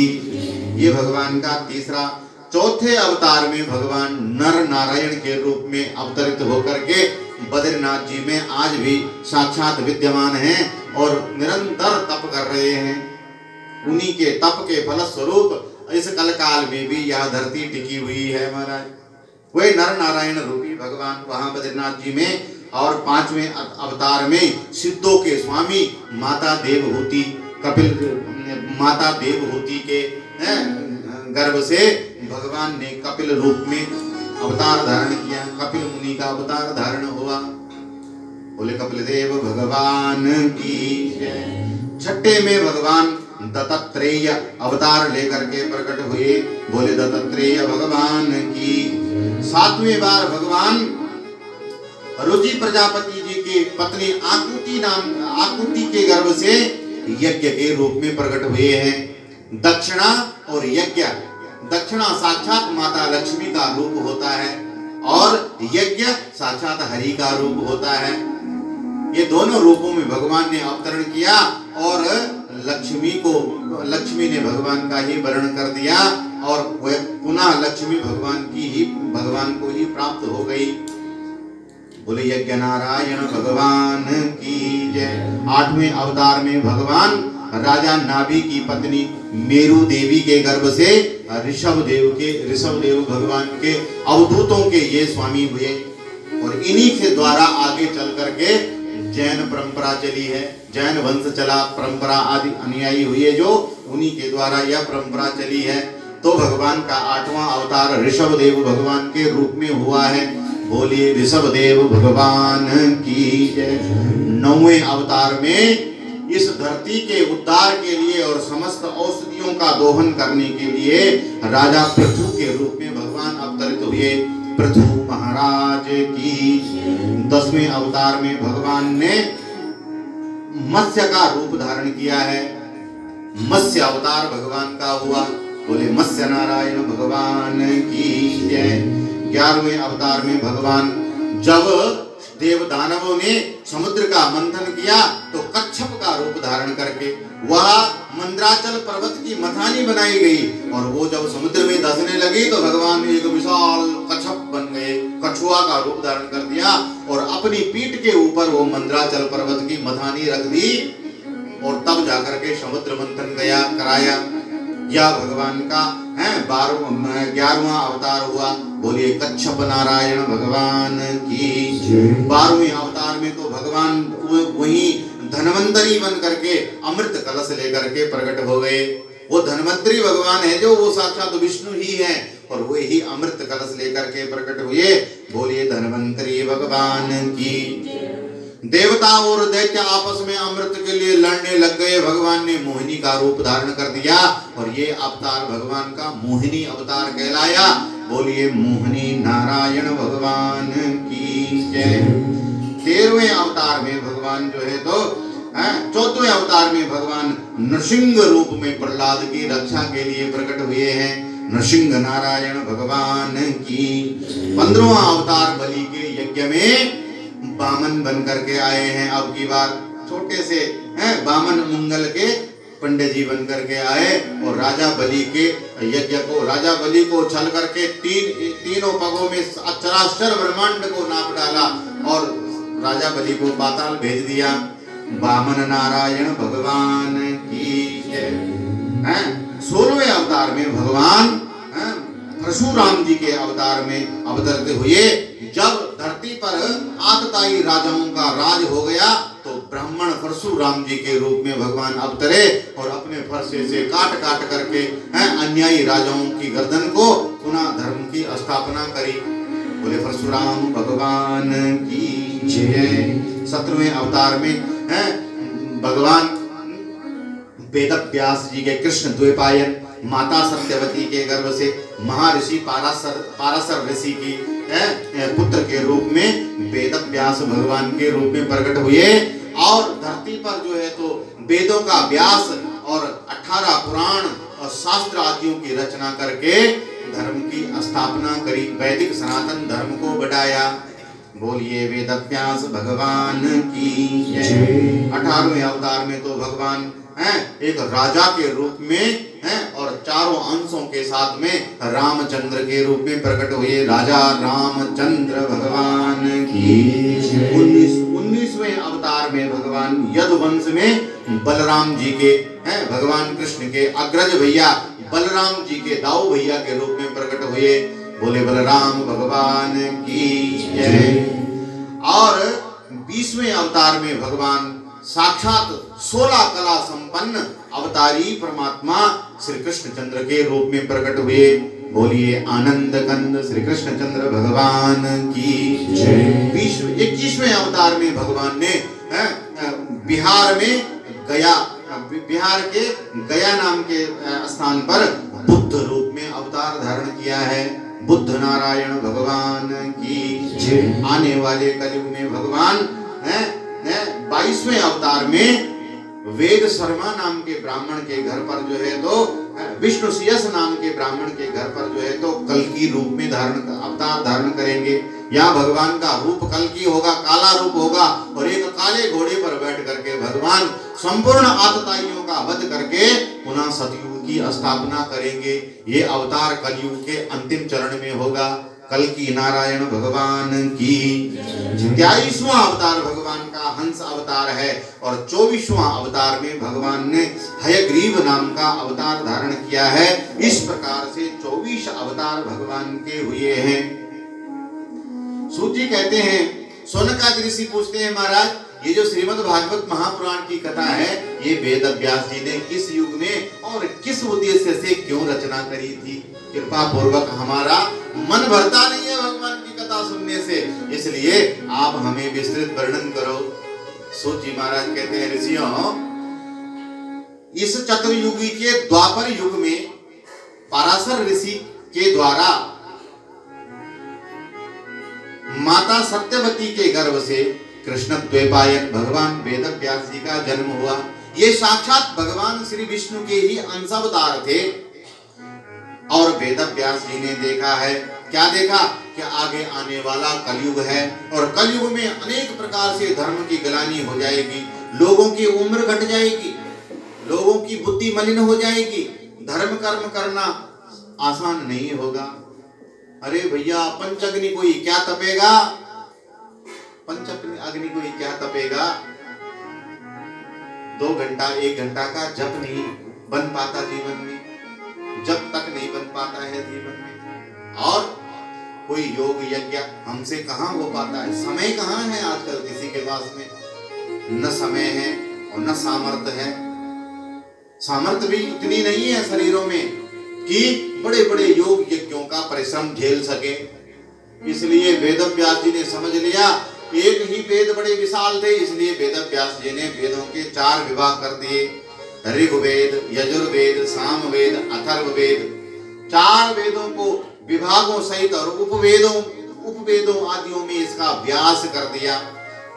ये भगवान का तीसरा। चौथे अवतार में भगवान नर नारायण के रूप में अवतरित होकर के बद्रीनाथ जी में आज भी साक्षात विद्यमान हैं और निरंतर तप कर रहे हैं। उन्हीं के तप के फलस्वरूप इस कलकाल में भी यह धरती टिकी हुई है महाराज। वही नर नारायण रूपी भगवान वहां बद्रीनाथ जी में। और पांचवें अवतार में सिद्धों के स्वामी माता देवहूति माता देवहूति के गर्भ से भगवान ने कपिल रूप में अवतार धारण किया। कपिल मुनि का अवतार धारण हुआ। बोले कपिल देव भगवान की। छठे में भगवान दत्तात्रेय अवतार लेकर के प्रकट हुए। बोले दत्तात्रेय भगवान की। सातवें बार भगवान रुचि प्रजापति जी के पत्नी आकुति के गर्भ से यज्ञ के रूप में प्रकट हुए हैं। दक्षिणा और यज्ञ। दक्षिणा साक्षात माता लक्ष्मी का रूप होता है और यज्ञ साक्षात हरि का रूप होता है। ये दोनों रूपों में भगवान ने अवतरण किया और लक्ष्मी ने भगवान का ही वर्ण कर दिया और वह पुनः लक्ष्मी भगवान को ही प्राप्त हो गई। बोले यज्ञ नारायण भगवान की जय। आठवें अवतार में भगवान राजा नाभि की पत्नी मेरु देवी के गर्भ से ऋषभ देव भगवान के अवधूतों के ये स्वामी हुए और इन्हीं के द्वारा आगे चल करके जैन परंपरा चली है। जैन वंश चला, परंपरा आदि अनुयायी हुए जो, उन्हीं के द्वारा यह परंपरा चली है। तो भगवान का आठवां अवतार ऋषभ देव भगवान के रूप में हुआ है। बोलिए ऋषभ देव भगवान की जय। नौवें अवतार में इस धरती के उद्धार के लिए और समस्त औषधियों का दोहन करने के लिए राजा पृथु के रूप में भगवान अवतरित हुए। पृथु महाराज की। 10वें अवतार में भगवान ने मत्स्य का रूप धारण किया है। मत्स्य अवतार भगवान का हुआ। बोले मत्स्य नारायण भगवान की जय। 11वें अवतार में भगवान जब देव दानवों ने समुद्र का मंथन किया तो कच्छप का रूप धारण करके वह मंद्राचल पर्वत की मथानी बनाई गई और वो जब समुद्र में धंसने लगी तो भगवान ने एक विशाल कच्छप बन गए, कछुआ का रूप धारण कर दिया और अपनी पीठ के ऊपर वो मंद्राचल पर्वत की मथानी रख दी और तब जाकर के समुद्र मंथन कराया। यह भगवान का 11वां अवतार हुआ। बोलिए कच्छप नारायण भगवान की। 12वें अवतार में तो भगवान वही धन्वंतरी बन करके अमृत कलश लेकर के प्रकट हो गए। वो धन्वंतरी भगवान है जो वो साक्षात विष्णु ही है और वो ही अमृत कलश लेकर के प्रकट हुए। बोलिए धन्वंतरी भगवान की। देवता और दैत्य आपस में अमृत के लिए लड़ने लग गए। भगवान ने मोहिनी का रूप धारण कर दिया और ये अवतार भगवान का मोहिनी अवतार कहलाया। बोलिए मोहिनी नारायण भगवान की जय। 13वें अवतार में भगवान जो है तो 14वें अवतार में भगवान नृसिंह रूप में प्रहलाद की रक्षा के लिए प्रकट हुए हैं। नृसिंह नारायण भगवान की। 15वां अवतार बलि के यज्ञ में बामन बन करके आए हैं। अब की बार छोटे से बामन मंगल के पंडित जी बन करके आए और राजा बलि को छल करके तीनों पगों में चराचर ब्रह्मांड को नाप डाला और राजा बलि को पाताल भेज दिया। बामन नारायण भगवान की जय। 16वें अवतार में भगवान परशुराम जी के अवतार में अवतरित हुए। जब धरती पर आतताई राजाओं का राज हो गया तो ब्राह्मण परशुराम जी के रूप में भगवान अवतरे और अपने फरसे से काट करके अन्यायी राजाओं की गर्दन को पुनः धर्म की स्थापना करी। बोले परशुराम भगवान की जय। 17वें अवतार में है भगवान वेद व्यास जी के कृष्ण द्वैपायन माता सत्यवती के गर्भ से महर्षि पाराशर ऋषि की पुत्र के रूप में वेद व्यास भगवान के रूप में प्रकट हुए और धरती पर जो है तो वेदों का व्यास और 18 पुराण और शास्त्र आदियों की रचना करके धर्म की स्थापना करी, वैदिक सनातन धर्म को बढ़ाया। बोलिए वेद व्यास भगवान की जय। 18वें अवतार में तो भगवान एक राजा के रूप में और चारों अंशों के साथ में रामचंद्र के रूप में प्रकट हुए। राजा रामचंद्र भगवान की 19वें अवतार में भगवान यदुवंश में बलराम जी के भगवान कृष्ण के अग्रज भैया बलराम जी के दाऊ भैया के रूप में प्रकट हुए। बोले बलराम भगवान की जय। और 20वें अवतार में भगवान साक्षात 16 कला संपन्न अवतारी परमात्मा श्री कृष्ण चंद्र के रूप में प्रकट हुए। बोलिए आनंद कंद श्री कृष्ण चंद्र भगवान की जय। 21वें अवतार में भगवान ने बिहार के गया नाम के स्थान पर बुद्ध रूप में अवतार धारण किया है। बुद्ध नारायण भगवान की जय। आने वाले कलयुग में भगवान 22वें अवतार में वेद शर्मा नाम के ब्राह्मण के घर पर जो है तो विष्णु सियस नाम के ब्राह्मण के घर पर जो है तो कल्कि रूप में अवतार धारण करेंगे। यहाँ भगवान का रूप कल्कि होगा, काला रूप होगा और एक काले घोड़े पर बैठ करके भगवान संपूर्ण आतताइयों का वध करके पुनः सतयुग की स्थापना करेंगे। ये अवतार कलयुग के अंतिम चरण में होगा। कल्कि नारायण भगवान की 23वां अवतार भगवान का हंस अवतार है और 24वां अवतार में भगवान ने हयग्रीव नाम का अवतार धारण किया है। इस प्रकार से 24 अवतार भगवान के हुए हैं। सूत जी कहते हैं, सोनकादि ऋषि पूछते हैं महाराज ये जो श्रीमद् भागवत महापुराण की कथा है ये वेद व्यास जी ने किस युग में और किस उद्देश्य से क्यों रचना करी थी? कृपा पूर्वक हमारा मन भरता नहीं है भगवान की कथा सुनने से, इसलिए आप हमें विस्तृत वर्णन करो। सूत जी महाराज कहते हैं, ऋषियों इस चतुर्युगी के द्वापर युग में पराशर ऋषि के द्वारा माता सत्यवती के गर्भ से कृष्ण द्वैपायन भगवान वेद व्यास जी का जन्म हुआ। ये साक्षात भगवान श्री विष्णु के ही अंशावतार थे। और वेद व्यास जी ने देखा है, क्या देखा कि आगे आने वाला कलयुग है और कलयुग में अनेक प्रकार से धर्म की गलानी हो जाएगी, लोगों की उम्र घट जाएगी, लोगों की बुद्धि मलिन हो जाएगी, धर्म कर्म करना आसान नहीं होगा। अरे भैया पंचअग्नि कोई क्या तपेगा, पंचअग्नि कोई क्या तपेगा, 2 घंटा 1 घंटा का जप नहीं बन पाता जीवन में, जब तक नहीं बन पाता है जीवन में। और कोई योग यज्ञ हमसे कहाँ हो पाता है, समय कहाँ है आजकल किसी के पास में, न समय है और न सामर्थ्य है। सामर्थ्य भी इतनी नहीं है शरीरों में कि बड़े बड़े योग यज्ञों का परिश्रम झेल सके। इसलिए वेद व्यास जी ने समझ लिया एक ही वेद बड़े विशाल थे, इसलिए वेद व्यास जी ने वेदों के 4 विभाग कर दिए, ऋग्वेद, यजुर्वेद, सामवेद, अथर्ववेद। 4 वेदों को विभागों सहित और उपवेदों आदियों में इसका व्यास कर दिया।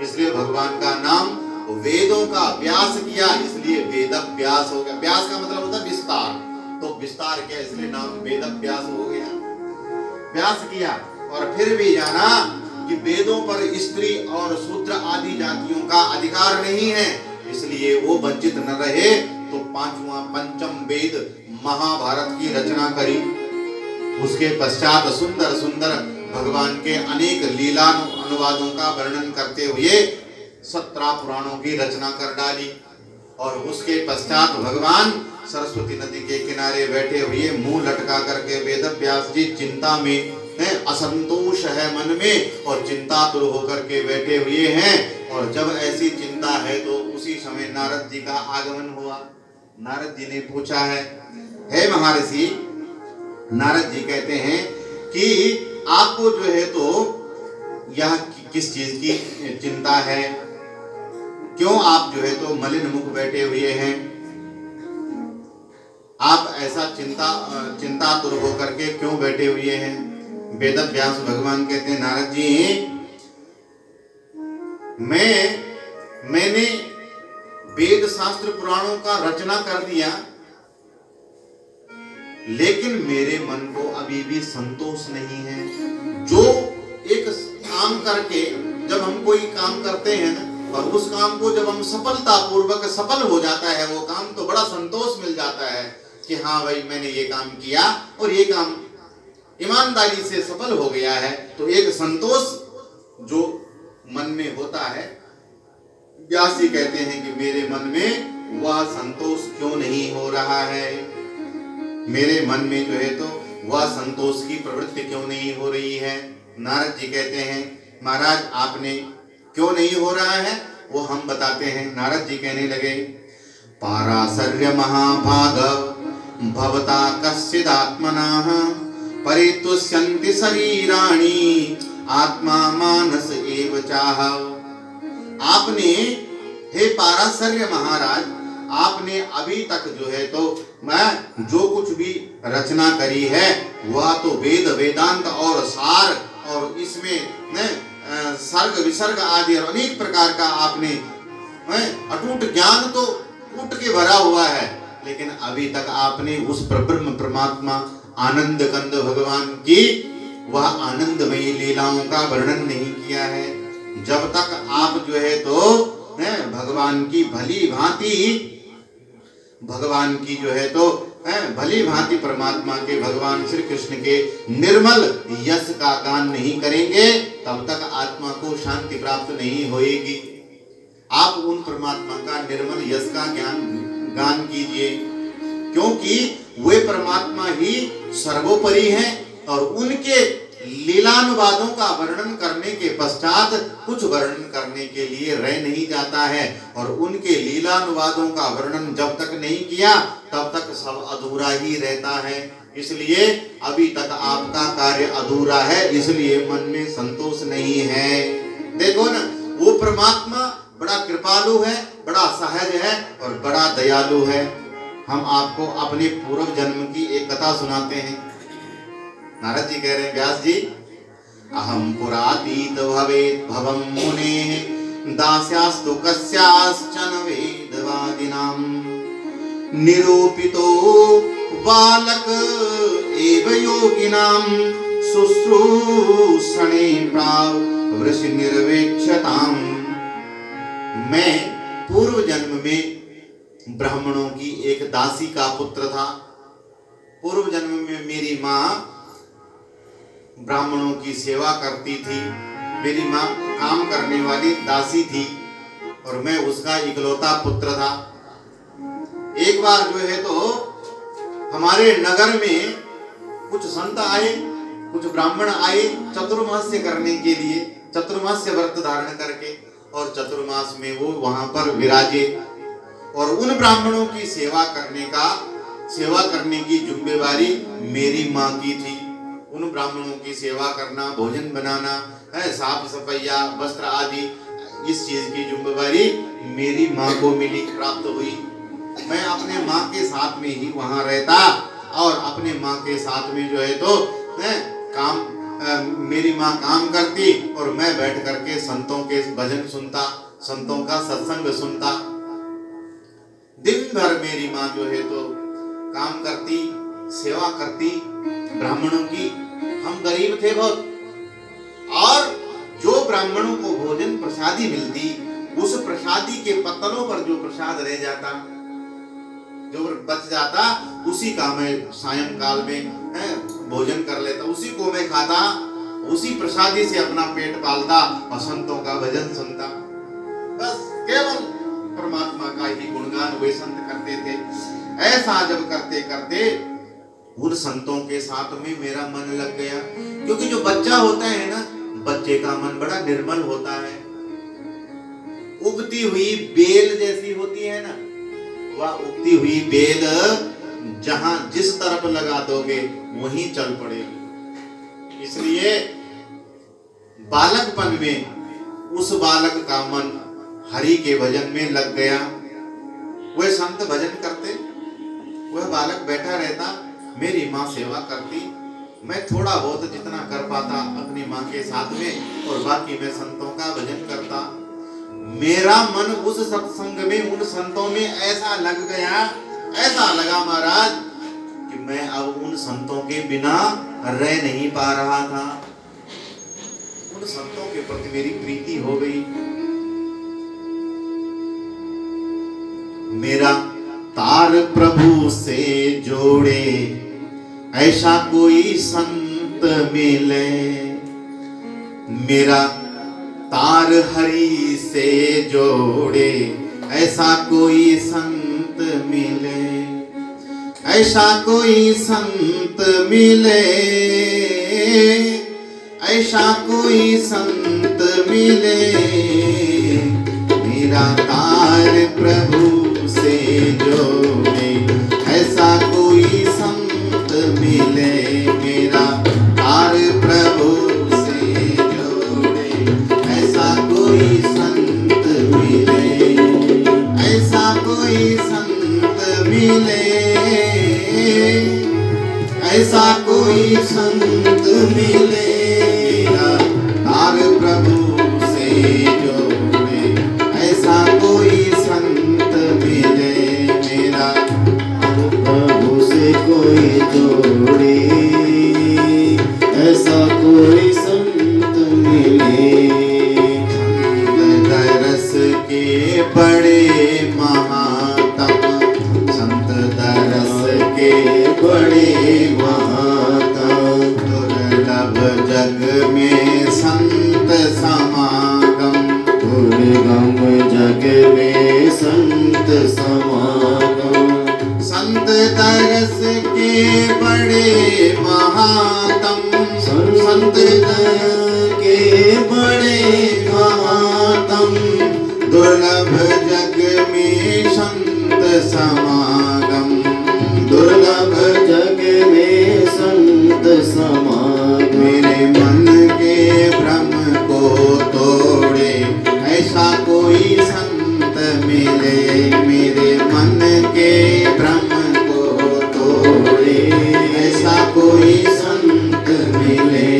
इसलिए भगवान का नाम वेदों का व्यास किया, इसलिए वेद व्यास हो गया। व्यास का मतलब होता है विस्तार, तो विस्तार किया इसलिए नाम वेद व्यास हो गया। व्यास किया और फिर भी जाना कि वेदों पर स्त्री और शूद्र आदि जातियों का अधिकार नहीं है, इसलिए वो वंचित न रहे तो 5वां पंचम वेद महाभारत की रचना करी। उसके पश्चात सुंदर सुंदर भगवान के अनेक लीला अनुवादों का वर्णन करते हुए 17 पुराणों की रचना कर डाली। और उसके पश्चात भगवान सरस्वती नदी के किनारे बैठे हुए मुंह लटका करके वेद व्यास जी चिंता में असंतोष है मन में और चिंतातुर होकर के बैठे हुए हैं। और जब ऐसी चिंता है तो उसी समय नारद जी का आगमन हुआ। नारद जी ने पूछा है, हे महर्षि, नारद जी कहते हैं कि आपको जो है तो यह किस चीज की चिंता है, क्यों आप जो है तो मलिन मुख बैठे हुए हैं, आप ऐसा चिंतातुर होकर के क्यों बैठे हुए हैं। वेद व्यास भगवान कहते हैं, नारद जी मैंने वेद शास्त्र पुराणों का रचना कर दिया, लेकिन मेरे मन को अभी भी संतोष नहीं है। जो एक काम करके जब हम कोई काम करते हैं ना, और उस काम को जब हम सफलता पूर्वक सफल हो जाता है वो काम, तो बड़ा संतोष मिल जाता है कि हाँ भाई मैंने ये काम किया और ये काम ईमानदारी से सफल हो गया है। तो एक संतोष जो मन में होता है, व्यास जी कहते हैं कि मेरे मन में वह संतोष क्यों नहीं हो रहा है, मेरे मन में जो है तो वह संतोष की प्रवृत्ति क्यों नहीं हो रही है। नारद जी कहते हैं, महाराज आपने क्यों नहीं हो रहा है वो हम बताते हैं। नारद जी कहने लगे, पाराशर्य महाभाग भवता कश्चिदात्मनः परितुष्यन्ति शरीराणि आत्मा मानस एव चाह। आपने, हे पाराशर्य महाराज, आपने अभी तक जो है तो मैं जो कुछ भी रचना करी है वह तो वेद वेदांत और सार और इसमें सर्ग विसर्ग आदि और अनेक प्रकार का आपने अटूट ज्ञान तो कूट के भरा हुआ है, लेकिन अभी तक आपने उस ब्रह्म परमात्मा आनंद कंद भगवान की वह आनंदमयी लीलाओं का वर्णन नहीं किया है। जब तक आप जो है तो भगवान की भली भांति परमात्मा के भगवान श्री कृष्ण के निर्मल यश का गान नहीं करेंगे, तब तक आत्मा को शांति प्राप्त नहीं होएगी। आप उन परमात्मा का निर्मल यश का गान कीजिए, क्योंकि वे परमात्मा ही सर्वोपरि हैं और उनके लीलानुवादों का वर्णन करने के पश्चात कुछ वर्णन करने के लिए रह नहीं जाता है, और उनके लीलानुवादों का वर्णन जब तक नहीं किया तब तक सब अधूरा ही रहता है। इसलिए अभी तक आपका कार्य अधूरा है, इसलिए मन में संतोष नहीं है। देखो ना, वो परमात्मा बड़ा कृपालु है, बड़ा सहज है और बड़ा दयालु है। हम आपको अपने पूर्व जन्म की एक कथा सुनाते हैं। नारद जी कह रहे हैं, व्यास जी, अहम पुरातीत भवेत् भवम मुने दास्यास्तु कस्याश्चन वेदवादिनां निरूपितो बालक एव योगिनां शुश्रूषणे प्रावृषि निर्वेक्षताम्। मैं पूर्व जन्म में ब्राह्मणों की एक दासी का पुत्र था। पूर्व जन्म में मेरी माँ ब्राह्मणों की सेवा करती थी। मेरी माँ काम करने वाली दासी थी और मैं उसका इकलौता पुत्र था। एक बार जो है तो हमारे नगर में कुछ संत आए, कुछ ब्राह्मण आए चतुर्मास्य करने के लिए, चतुर्मास्य व्रत धारण करके, और चतुर्मास में वो वहां पर विराजे और उन ब्राह्मणों की सेवा करने की जिम्मेवारी मेरी माँ की थी। उन ब्राह्मणों की सेवा करना, भोजन बनाना, साफ सफाइया, वस्त्र आदि, इस चीज की जिम्मेवारी मेरी माँ को मिली, प्राप्त हुई। मैं अपने माँ के साथ में ही वहां रहता और अपने माँ के साथ में जो है तो मेरी माँ काम करती और मैं बैठ करके संतों के भजन सुनता, संतों का सत्संग सुनता। दिन भर मेरी माँ जो है तो काम करती, सेवा करती ब्राह्मणों की। हम गरीब थे बहुत, और जो ब्राह्मणों को भोजन प्रसादी मिलती, उस प्रसादी के पत्तलों पर जो प्रसाद रह जाता, जो बच जाता, उसी का मैं सायंकाल में भोजन कर लेता, उसी को मैं खाता, उसी प्रसादी से अपना पेट पालता और संतों का भजन सुनता। बस केवल परमात्मा का ही गुणगान वे संत करते थे। ऐसा जब करते करते उन संतों के साथ में मेरा मन लग गया, क्योंकि जो बच्चा होता है ना, बच्चे का मन बड़ा निर्मल होता है। उगती हुई बेल जैसी होती है ना, वह उगती हुई बेल जहां जिस तरफ लगा दोगे वहीं चल पड़ेगी। इसलिए बालकपन में उस बालक का मन हरि के भजन में लग गया। वह संत भजन करते, वह बालक बैठा रहता, मेरी माँ सेवा करती, मैं थोड़ा बहुत जितना कर पाता अपनी माँ के साथ में और बाकी मैं संतों का भजन करता। मेरा मन उस सत्संग में उन संतों में ऐसा लग गया, ऐसा लगा महाराज कि मैं अब उन संतों के बिना रह नहीं पा रहा था। उन संतों के प्रति मेरी प्रीति हो गई। मेरा तार प्रभु से जोड़े ऐसा कोई संत मिले, मेरा तार हरि से जोड़े ऐसा कोई संत मिले, ऐसा कोई संत मिले, ऐसा कोई संत मिले, मेरा तार प्रभु से जोड़े ऐसा कोई संत मिले, मेरा तार प्रभु से जोड़े ऐसा कोई संत मिले, ऐसा कोई संत मिले, ऐसा कोई संत मिले, मेरा तार प्रभु से जोड़े ऐसा कोई संत मिले, मेरा प्रभु से कोई जोड़े ऐसा कोई संत मिले। दरस के बड़े महात्म, संत दरस के बड़े महात्म, दुर्लभ जग में संत समागम, दुर्गम जग में संत समागम, संत दरस के बड़े महात्म, संत के बड़े महात्म, दुर्लभ जग में संत समागम, दुर्लभ जग में संत समागम, मेरे मन के भ्रम को तोड़े ऐसा कोई संत मिले, मेरे मन के भ्रम को तोड़े ऐसा कोई संत मिले।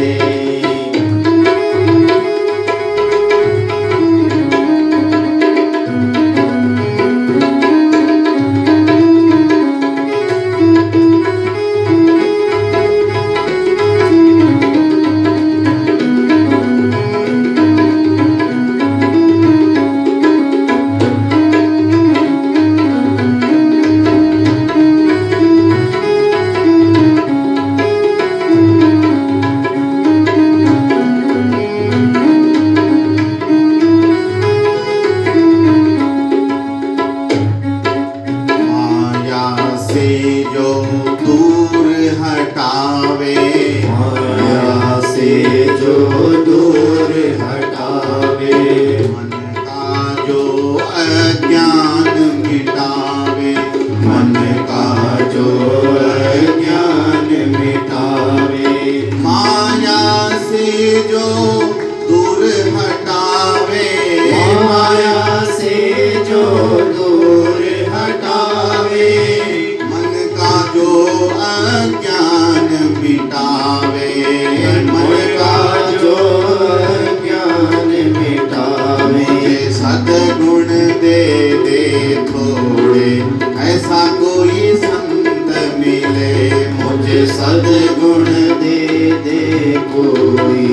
सद्गुण दे दे कोई,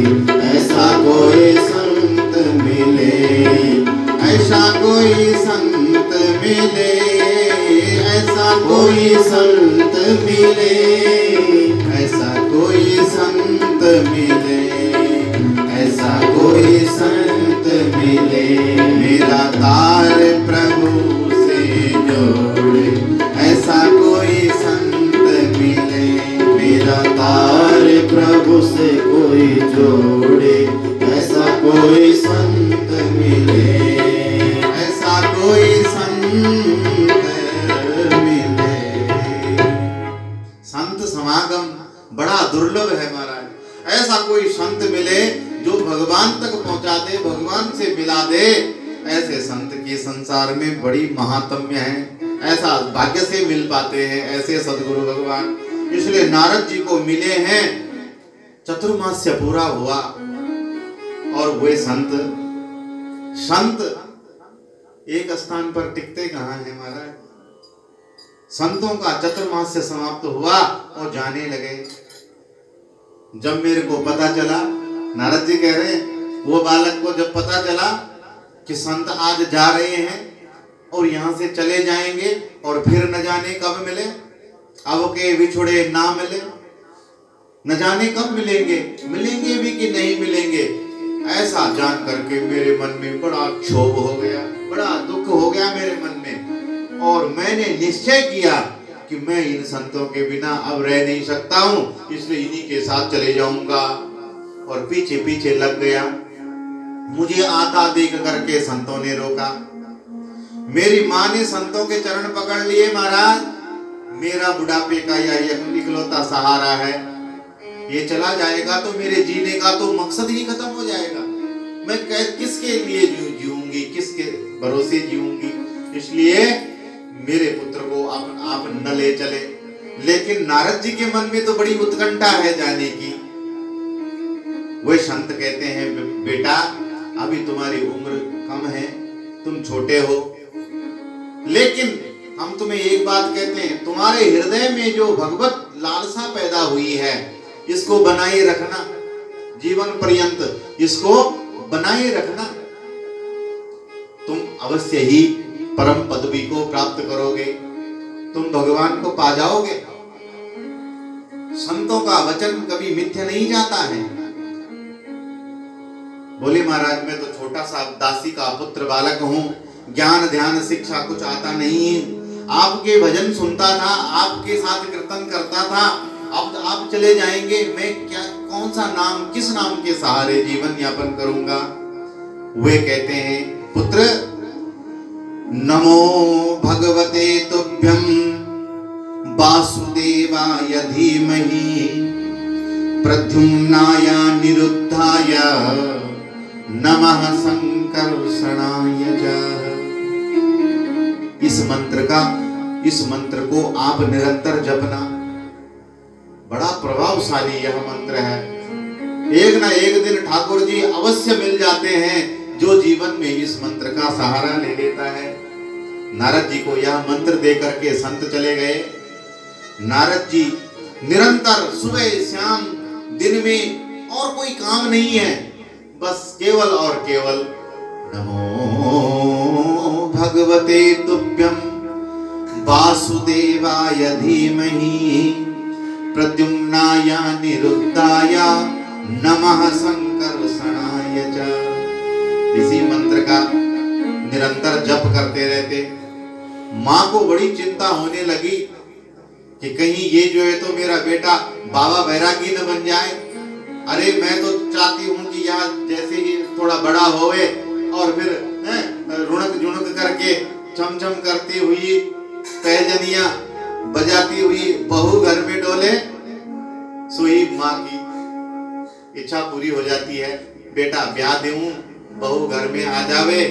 ऐसा कोई संत मिले, ऐसा कोई संत मिले, ऐसा कोई संत मिले, ऐसा कोई संत मिले, ऐसा कोई संत मिले, मेरा तार प्रभु से जोड़े ऐसा कोई संत मिले, मेरा तार प्रभु से कोई जोड़े, ऐसा कोई संत मिले, ऐसा कोई संत मिले। संत समागम बड़ा दुर्लभ है महाराज। ऐसा कोई संत मिले जो भगवान तक पहुंचा दे, भगवान से मिला दे, ऐसे संत की संसार में बड़ी महात्म्य है। ऐसा भाग्य से मिल पाते हैं ऐसे सदगुरु भगवान। इसलिए नारद जी को मिले हैं, चतुर्मास्य पूरा हुआ और वे संत एक स्थान पर टिकते कहाँ हैं महाराज। संतों का चतुर्मास से समाप्त हुआ और जाने लगे। जब मेरे को पता चला, नारद जी कह रहे हैं, वो बालक को जब पता चला कि संत आज जा रहे हैं और यहाँ से चले जाएंगे और फिर न जाने कब मिले, अब के बिछुड़े ना मिले, न जाने कब मिलेंगे, मिलेंगे भी कि नहीं मिलेंगे, ऐसा जान करके मेरे मन में बड़ा क्षोभ हो गया, बड़ा दुख हो गया मेरे मन में। और मैंने निश्चय किया कि मैं इन संतों के बिना अब रह नहीं सकता हूँ, इसलिए इन्हीं के साथ चले जाऊंगा। और पीछे पीछे लग गया। मुझे आता देख करके संतों ने रोका। मेरी माँ ने संतों के चरण पकड़ लिए, महाराज मेरा बुढ़ापे का यह इकलौता सहारा है, ये चला जाएगा तो मेरे जीने का तो मकसद ही खत्म हो जाएगा। मैं किसके लिए जीऊंगी, किसके भरोसे जीऊंगी। इसलिए मेरे पुत्र को आप न ले चले। लेकिन नारद जी के मन में तो बड़ी उत्कंठा है जाने की। वे संत कहते हैं, बेटा अभी तुम्हारी उम्र कम है, तुम छोटे हो, लेकिन हम तुम्हें एक बात कहते हैं, तुम्हारे हृदय में जो भगवत लालसा पैदा हुई है इसको बनाए रखना, जीवन पर्यंत इसको बनाए रखना। तुम अवश्य ही परम पदवी को प्राप्त करोगे, तुम भगवान को पा जाओगे। संतों का वचन कभी मिथ्या नहीं जाता है। बोले महाराज मैं तो छोटा सा दासी का पुत्र बालक हूँ, ज्ञान ध्यान शिक्षा कुछ आता नहीं है, आपके भजन सुनता था, आपके साथ कीर्तन करता था, अब आप चले जाएंगे, मैं क्या कौन सा नाम, किस नाम के सहारे जीवन यापन करूंगा। वे कहते हैं, पुत्र नमो भगवते तुभ्यं वासुदेवाय धीमहि प्रद्युम्नाय निरुद्धाय नमः संकर्षणाय च। इस मंत्र को आप निरंतर जपना, बड़ा प्रभावशाली यह मंत्र है। एक ना एक दिन ठाकुर जी अवश्य मिल जाते हैं जो जीवन में इस मंत्र का सहारा ले लेता है। नारद जी को यह मंत्र दे करके संत चले गए। नारद जी निरंतर सुबह शाम दिन में और कोई काम नहीं है, बस केवल और केवल नमो भगवते तुभ्यं वासुदेवाय धीमहि प्रद्युम्नाय निरुद्धाय नमः संकर्षणाय च। इसी मंत्र का निरंतर जप करते रहते। माँ को बड़ी चिंता होने लगी कि कहीं ये जो है तो मेरा बेटा बाबा बैरागी न बन जाए। अरे मैं तो चाहती हूँ कि यहाँ जैसे ही थोड़ा बड़ा होवे और फिर रुणक जुणक करके छम छम करती हुई पैजनिया बजाती हुई बहू घर में डोले। सोई माँ की इच्छा पूरी हो जाती है, बेटा ब्याह दूं, बहू घर में आ जावे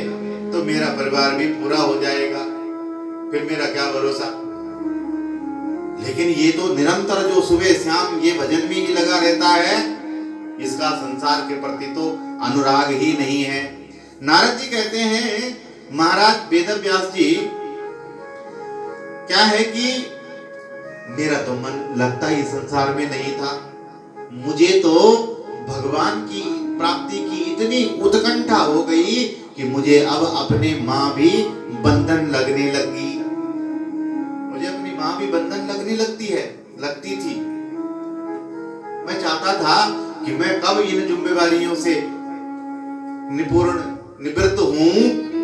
तो मेरा परिवार भी पूरा हो जाएगा, फिर मेरा क्या भरोसा। लेकिन ये तो निरंतर जो सुबह शाम ये भजन में ही लगा रहता है, इसका संसार के प्रति तो अनुराग ही नहीं है। नारद जी कहते हैं, महाराज वेदव्यास जी, क्या है कि मेरा तो मन लगता ही संसार में नहीं था, मुझे तो भगवान की प्राप्ति की इतनी उत्कंठा हो गई कि मुझे अब अपने माँ भी बंधन लगने लगी। मुझे अपनी माँ भी बंधन लगने लगती थी। मैं चाहता था कि मैं कब इन जिम्मेवारियों से निवृत्त हूँ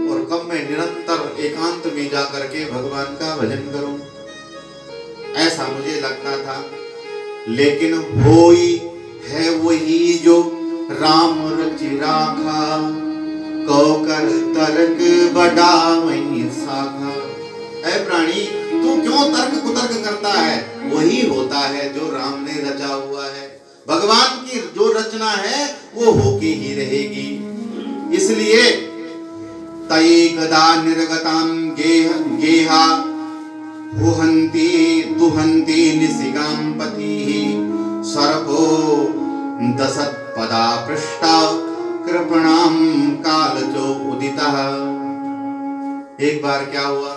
और कब मैं निरंतर एकांत में जाकर के भगवान का भजन करूं, ऐसा मुझे लगता था। लेकिन होई है वही जो राम रचि राखा, कौकर तर्क बड़ा वही साखा। ऐ प्राणी, तू क्यों तर्क कुतर्क करता है? वही होता है जो राम ने रचा हुआ है, भगवान की जो रचना है वो होके ही रहेगी। इसलिए तैकदा निर्गतां गेहा हुहन्ति दुहन्ति निशिगां पतिः सर्पो दशत्पदा पृष्टा कृपणां कालजो उदितः। एक बार क्या हुआ,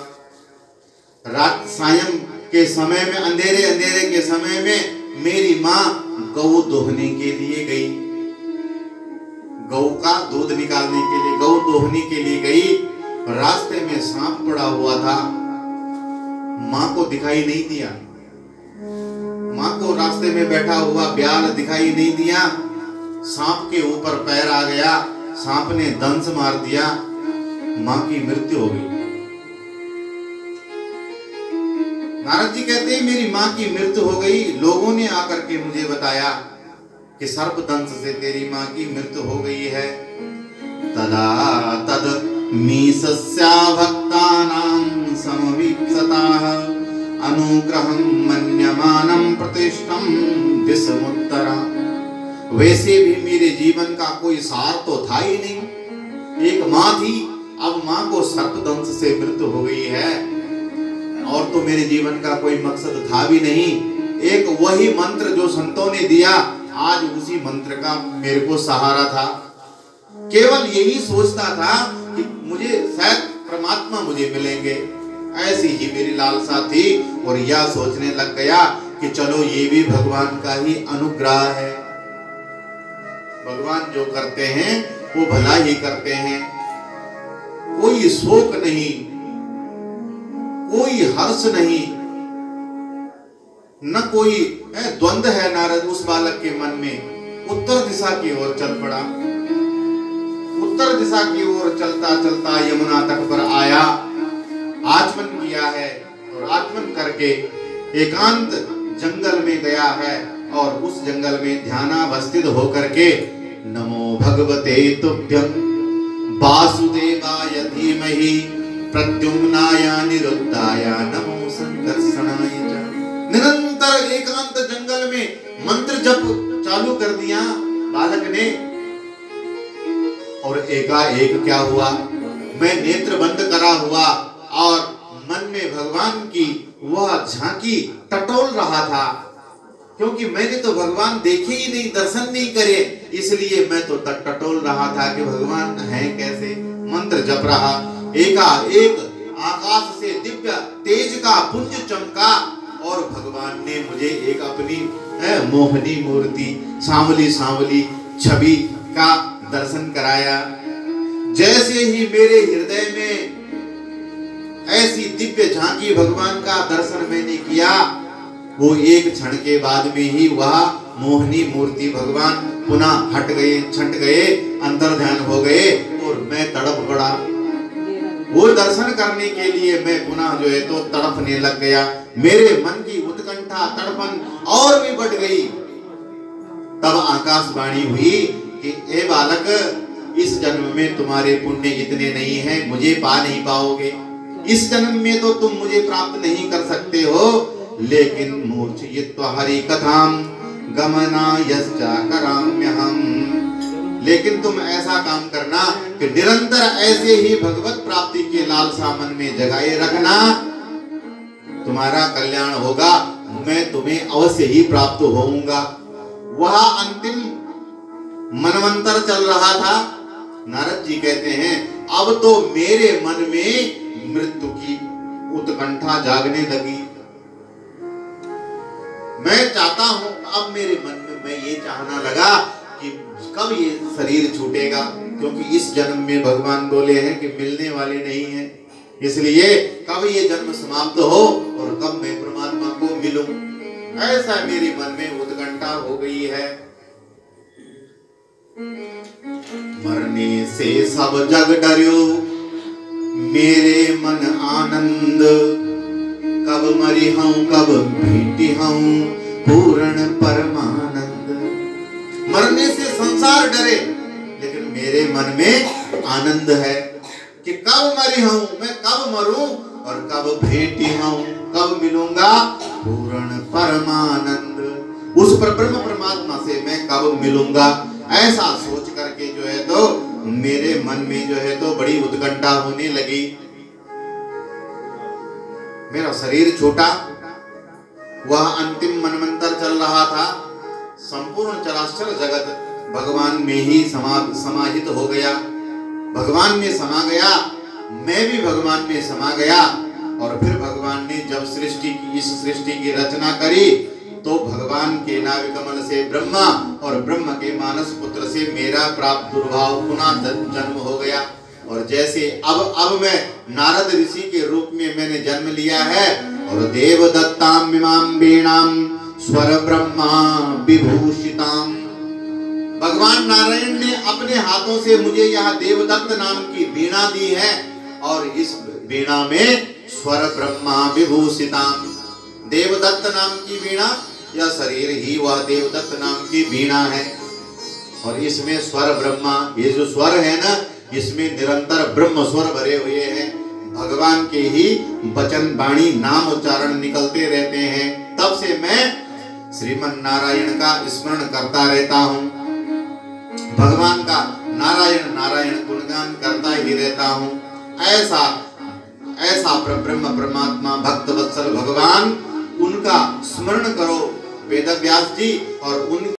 रात सायं के समय में, अंधेरे अंधेरे के समय में मेरी माँ गौ दोहने के लिए गई, गौ का दूध निकालने के लिए, गौ दोहने के लिए गई। रास्ते में सांप पड़ा हुआ था, माँ को दिखाई नहीं दिया, माँ को रास्ते में बैठा हुआ ब्याल दिखाई नहीं दिया। सांप के ऊपर पैर आ गया, सांप ने दंश मार दिया, माँ की मृत्यु हो गई। नारद जी कहते हैं मेरी माँ की मृत्यु हो गई। लोगों ने आकर के मुझे बताया कि सर्प दंश से तेरी माँ की मृत्यु हो गई है। तदा तद मीसस्या भक्तानां समवीक्षताः अनुग्रहं मन्यमानं प्रतिष्ठं दिशमुत्तरा। वैसे भी मेरे जीवन का कोई सार तो था ही नहीं। एक माँ थी, अब माँ को सर्पदंश से मृत्यु हो गई है, और तो मेरे जीवन का कोई मकसद था भी नहीं। एक वही मंत्र जो संतों ने दिया, आज उसी मंत्र का मेरे को सहारा था। केवल यही सोचता था कि मुझे शायद परमात्मा मुझे मिलेंगे, ऐसी ही मेरी लालसा थी। और यह सोचने लग गया कि चलो ये भी भगवान का ही अनुग्रह है, भगवान जो करते हैं वो भला ही करते हैं। कोई शोक नहीं, कोई हर्ष नहीं, न कोई द्वंद है। नारद उस बालक के मन में उत्तर दिशा की ओर चल पड़ा। उत्तर दिशा की ओर चलता चलता यमुना तट पर आया, आचमन किया है, और आचमन करके एकांत जंगल में गया है, और उस जंगल में ध्यानावस्थित होकर के नमो भगवते तुभ्यं वासुदेवाय धीमहि प्रद्युम्नाय निरुद्धाय नमो संकर्षणाय च। निरंतर एकांत जंगल में मंत्र जप चालू कर दिया बालक ने। और एकाएक क्या हुआ, मैं नेत्र बंद करा हुआ और मन में भगवान की वह झांकी टटोल रहा था, क्योंकि मैंने तो भगवान देखे ही नहीं, दर्शन नहीं करे, इसलिए मैं तो टटोल रहा था कि भगवान है कैसे। मंत्र जप रहा, एकाएक आकाश से दिव्य तेज का पुंज चमका, और भगवान ने मुझे एक अपनी मोहनी मूर्ति, सांवली सांवली छवि का दर्शन कराया। जैसे ही मेरे हृदय में ऐसी दिव्य झांकी भगवान का दर्शन मैंने किया, वो एक क्षण के बाद में ही वह मोहनी मूर्ति भगवान पुनः हट गए, छंट गए, अंतर ध्यान हो गए, और मैं तड़प पड़ा। वो दर्शन करने के लिए मैं पुनः जो है तो तड़पने लग गया। मेरे मन की उत्कंठा, तड़पन और भी बढ़ गई। तब आकाशवाणी हुई कि ए बालक, इस जन्म में तुम्हारे पुण्य इतने नहीं हैं, मुझे पा नहीं पाओगे। इस जन्म में तो तुम मुझे प्राप्त नहीं कर सकते हो, लेकिन मूर्छयित्वा हरि कथाम गमनायश्च कराम्यहम्। लेकिन तुम ऐसा काम करना कि निरंतर ऐसे ही भगवत प्राप्ति की लालसा मन में जगाए रखना, तुम्हारा कल्याण होगा, मैं तुम्हें अवश्य ही प्राप्त होऊंगा। वह अंतिम मनवंतर चल रहा था। नारद जी कहते हैं अब तो मेरे मन में मृत्यु की उत्कंठा जागने लगी। मैं चाहता हूं, अब मेरे मन में मैं ये चाहना लगा कि कब ये शरीर छूटेगा, क्योंकि इस जन्म में भगवान बोले हैं कि मिलने वाले नहीं हैं, इसलिए कब ये जन्म समाप्त हो और कब मैं परमात्मा को मिलूं, ऐसा मेरे मन में उत्कंठा हो गई है। मरने से सब जग डर्यो मेरे मन आनंद, कब मरी हूं कब भेटी हूं पूर्ण परमानंद। मरने से संसार डरे, लेकिन मेरे मन में आनंद है कि कब मरी हूं, मैं कब मरूं और कब भेटी हूं, कब मिलूंगा पूर्ण परमानंद। उस पर ब्रह्म परमात्मा से कब मिलूंगा, ऐसा सोच करके जो है तो मेरे मन में जो है तो बड़ी उत्कंठा होने लगी। मेरा शरीर छोटा, वह अंतिम मनमंत्र चल रहा था, संपूर्ण चराचर जगत भगवान में ही समाहित हो गया, भगवान में समा गया, मैं भी भगवान में समा गया। और फिर भगवान ने जब इस सृष्टि की रचना करी तो भगवान के नाभि कमल से ब्रह्मा और ब्रह्म के मानस पुत्र से मेरा प्रादुर्भाव पुनः जन्म हो गया। और जैसे अब मैं नारद ऋषि के रूप में मैंने जन्म लिया है, और देव दत्ताम इमाम वीणाम स्वर ब्रह्मा विभूषिताम, भगवान नारायण ने अपने हाथों से मुझे यह देवदत्त नाम की वीणा दी है, और इस वीणा में स्वर ब्रह्मा विभूषिताम, देवदत्त नाम की वीणा, यह शरीर ही वह देवदत्त नाम की वीणा है। और इसमें स्वर ब्रह्मा, ये जो स्वर है ना, इसमें निरंतर ब्रह्म स्वर भरे हुए हैं, भगवान के ही वचन वाणी नाम उच्चारण निकलते रहते हैं। तब से मैं श्रीमन नारायण का स्मरण करता रहता हूँ, भगवान का नारायण नारायण गुणगान करता ही रहता हूँ। ऐसा ब्रह्म परमात्मा भक्त वत्सल भगवान, उनका स्मरण करो वेद व्यास जी, और उन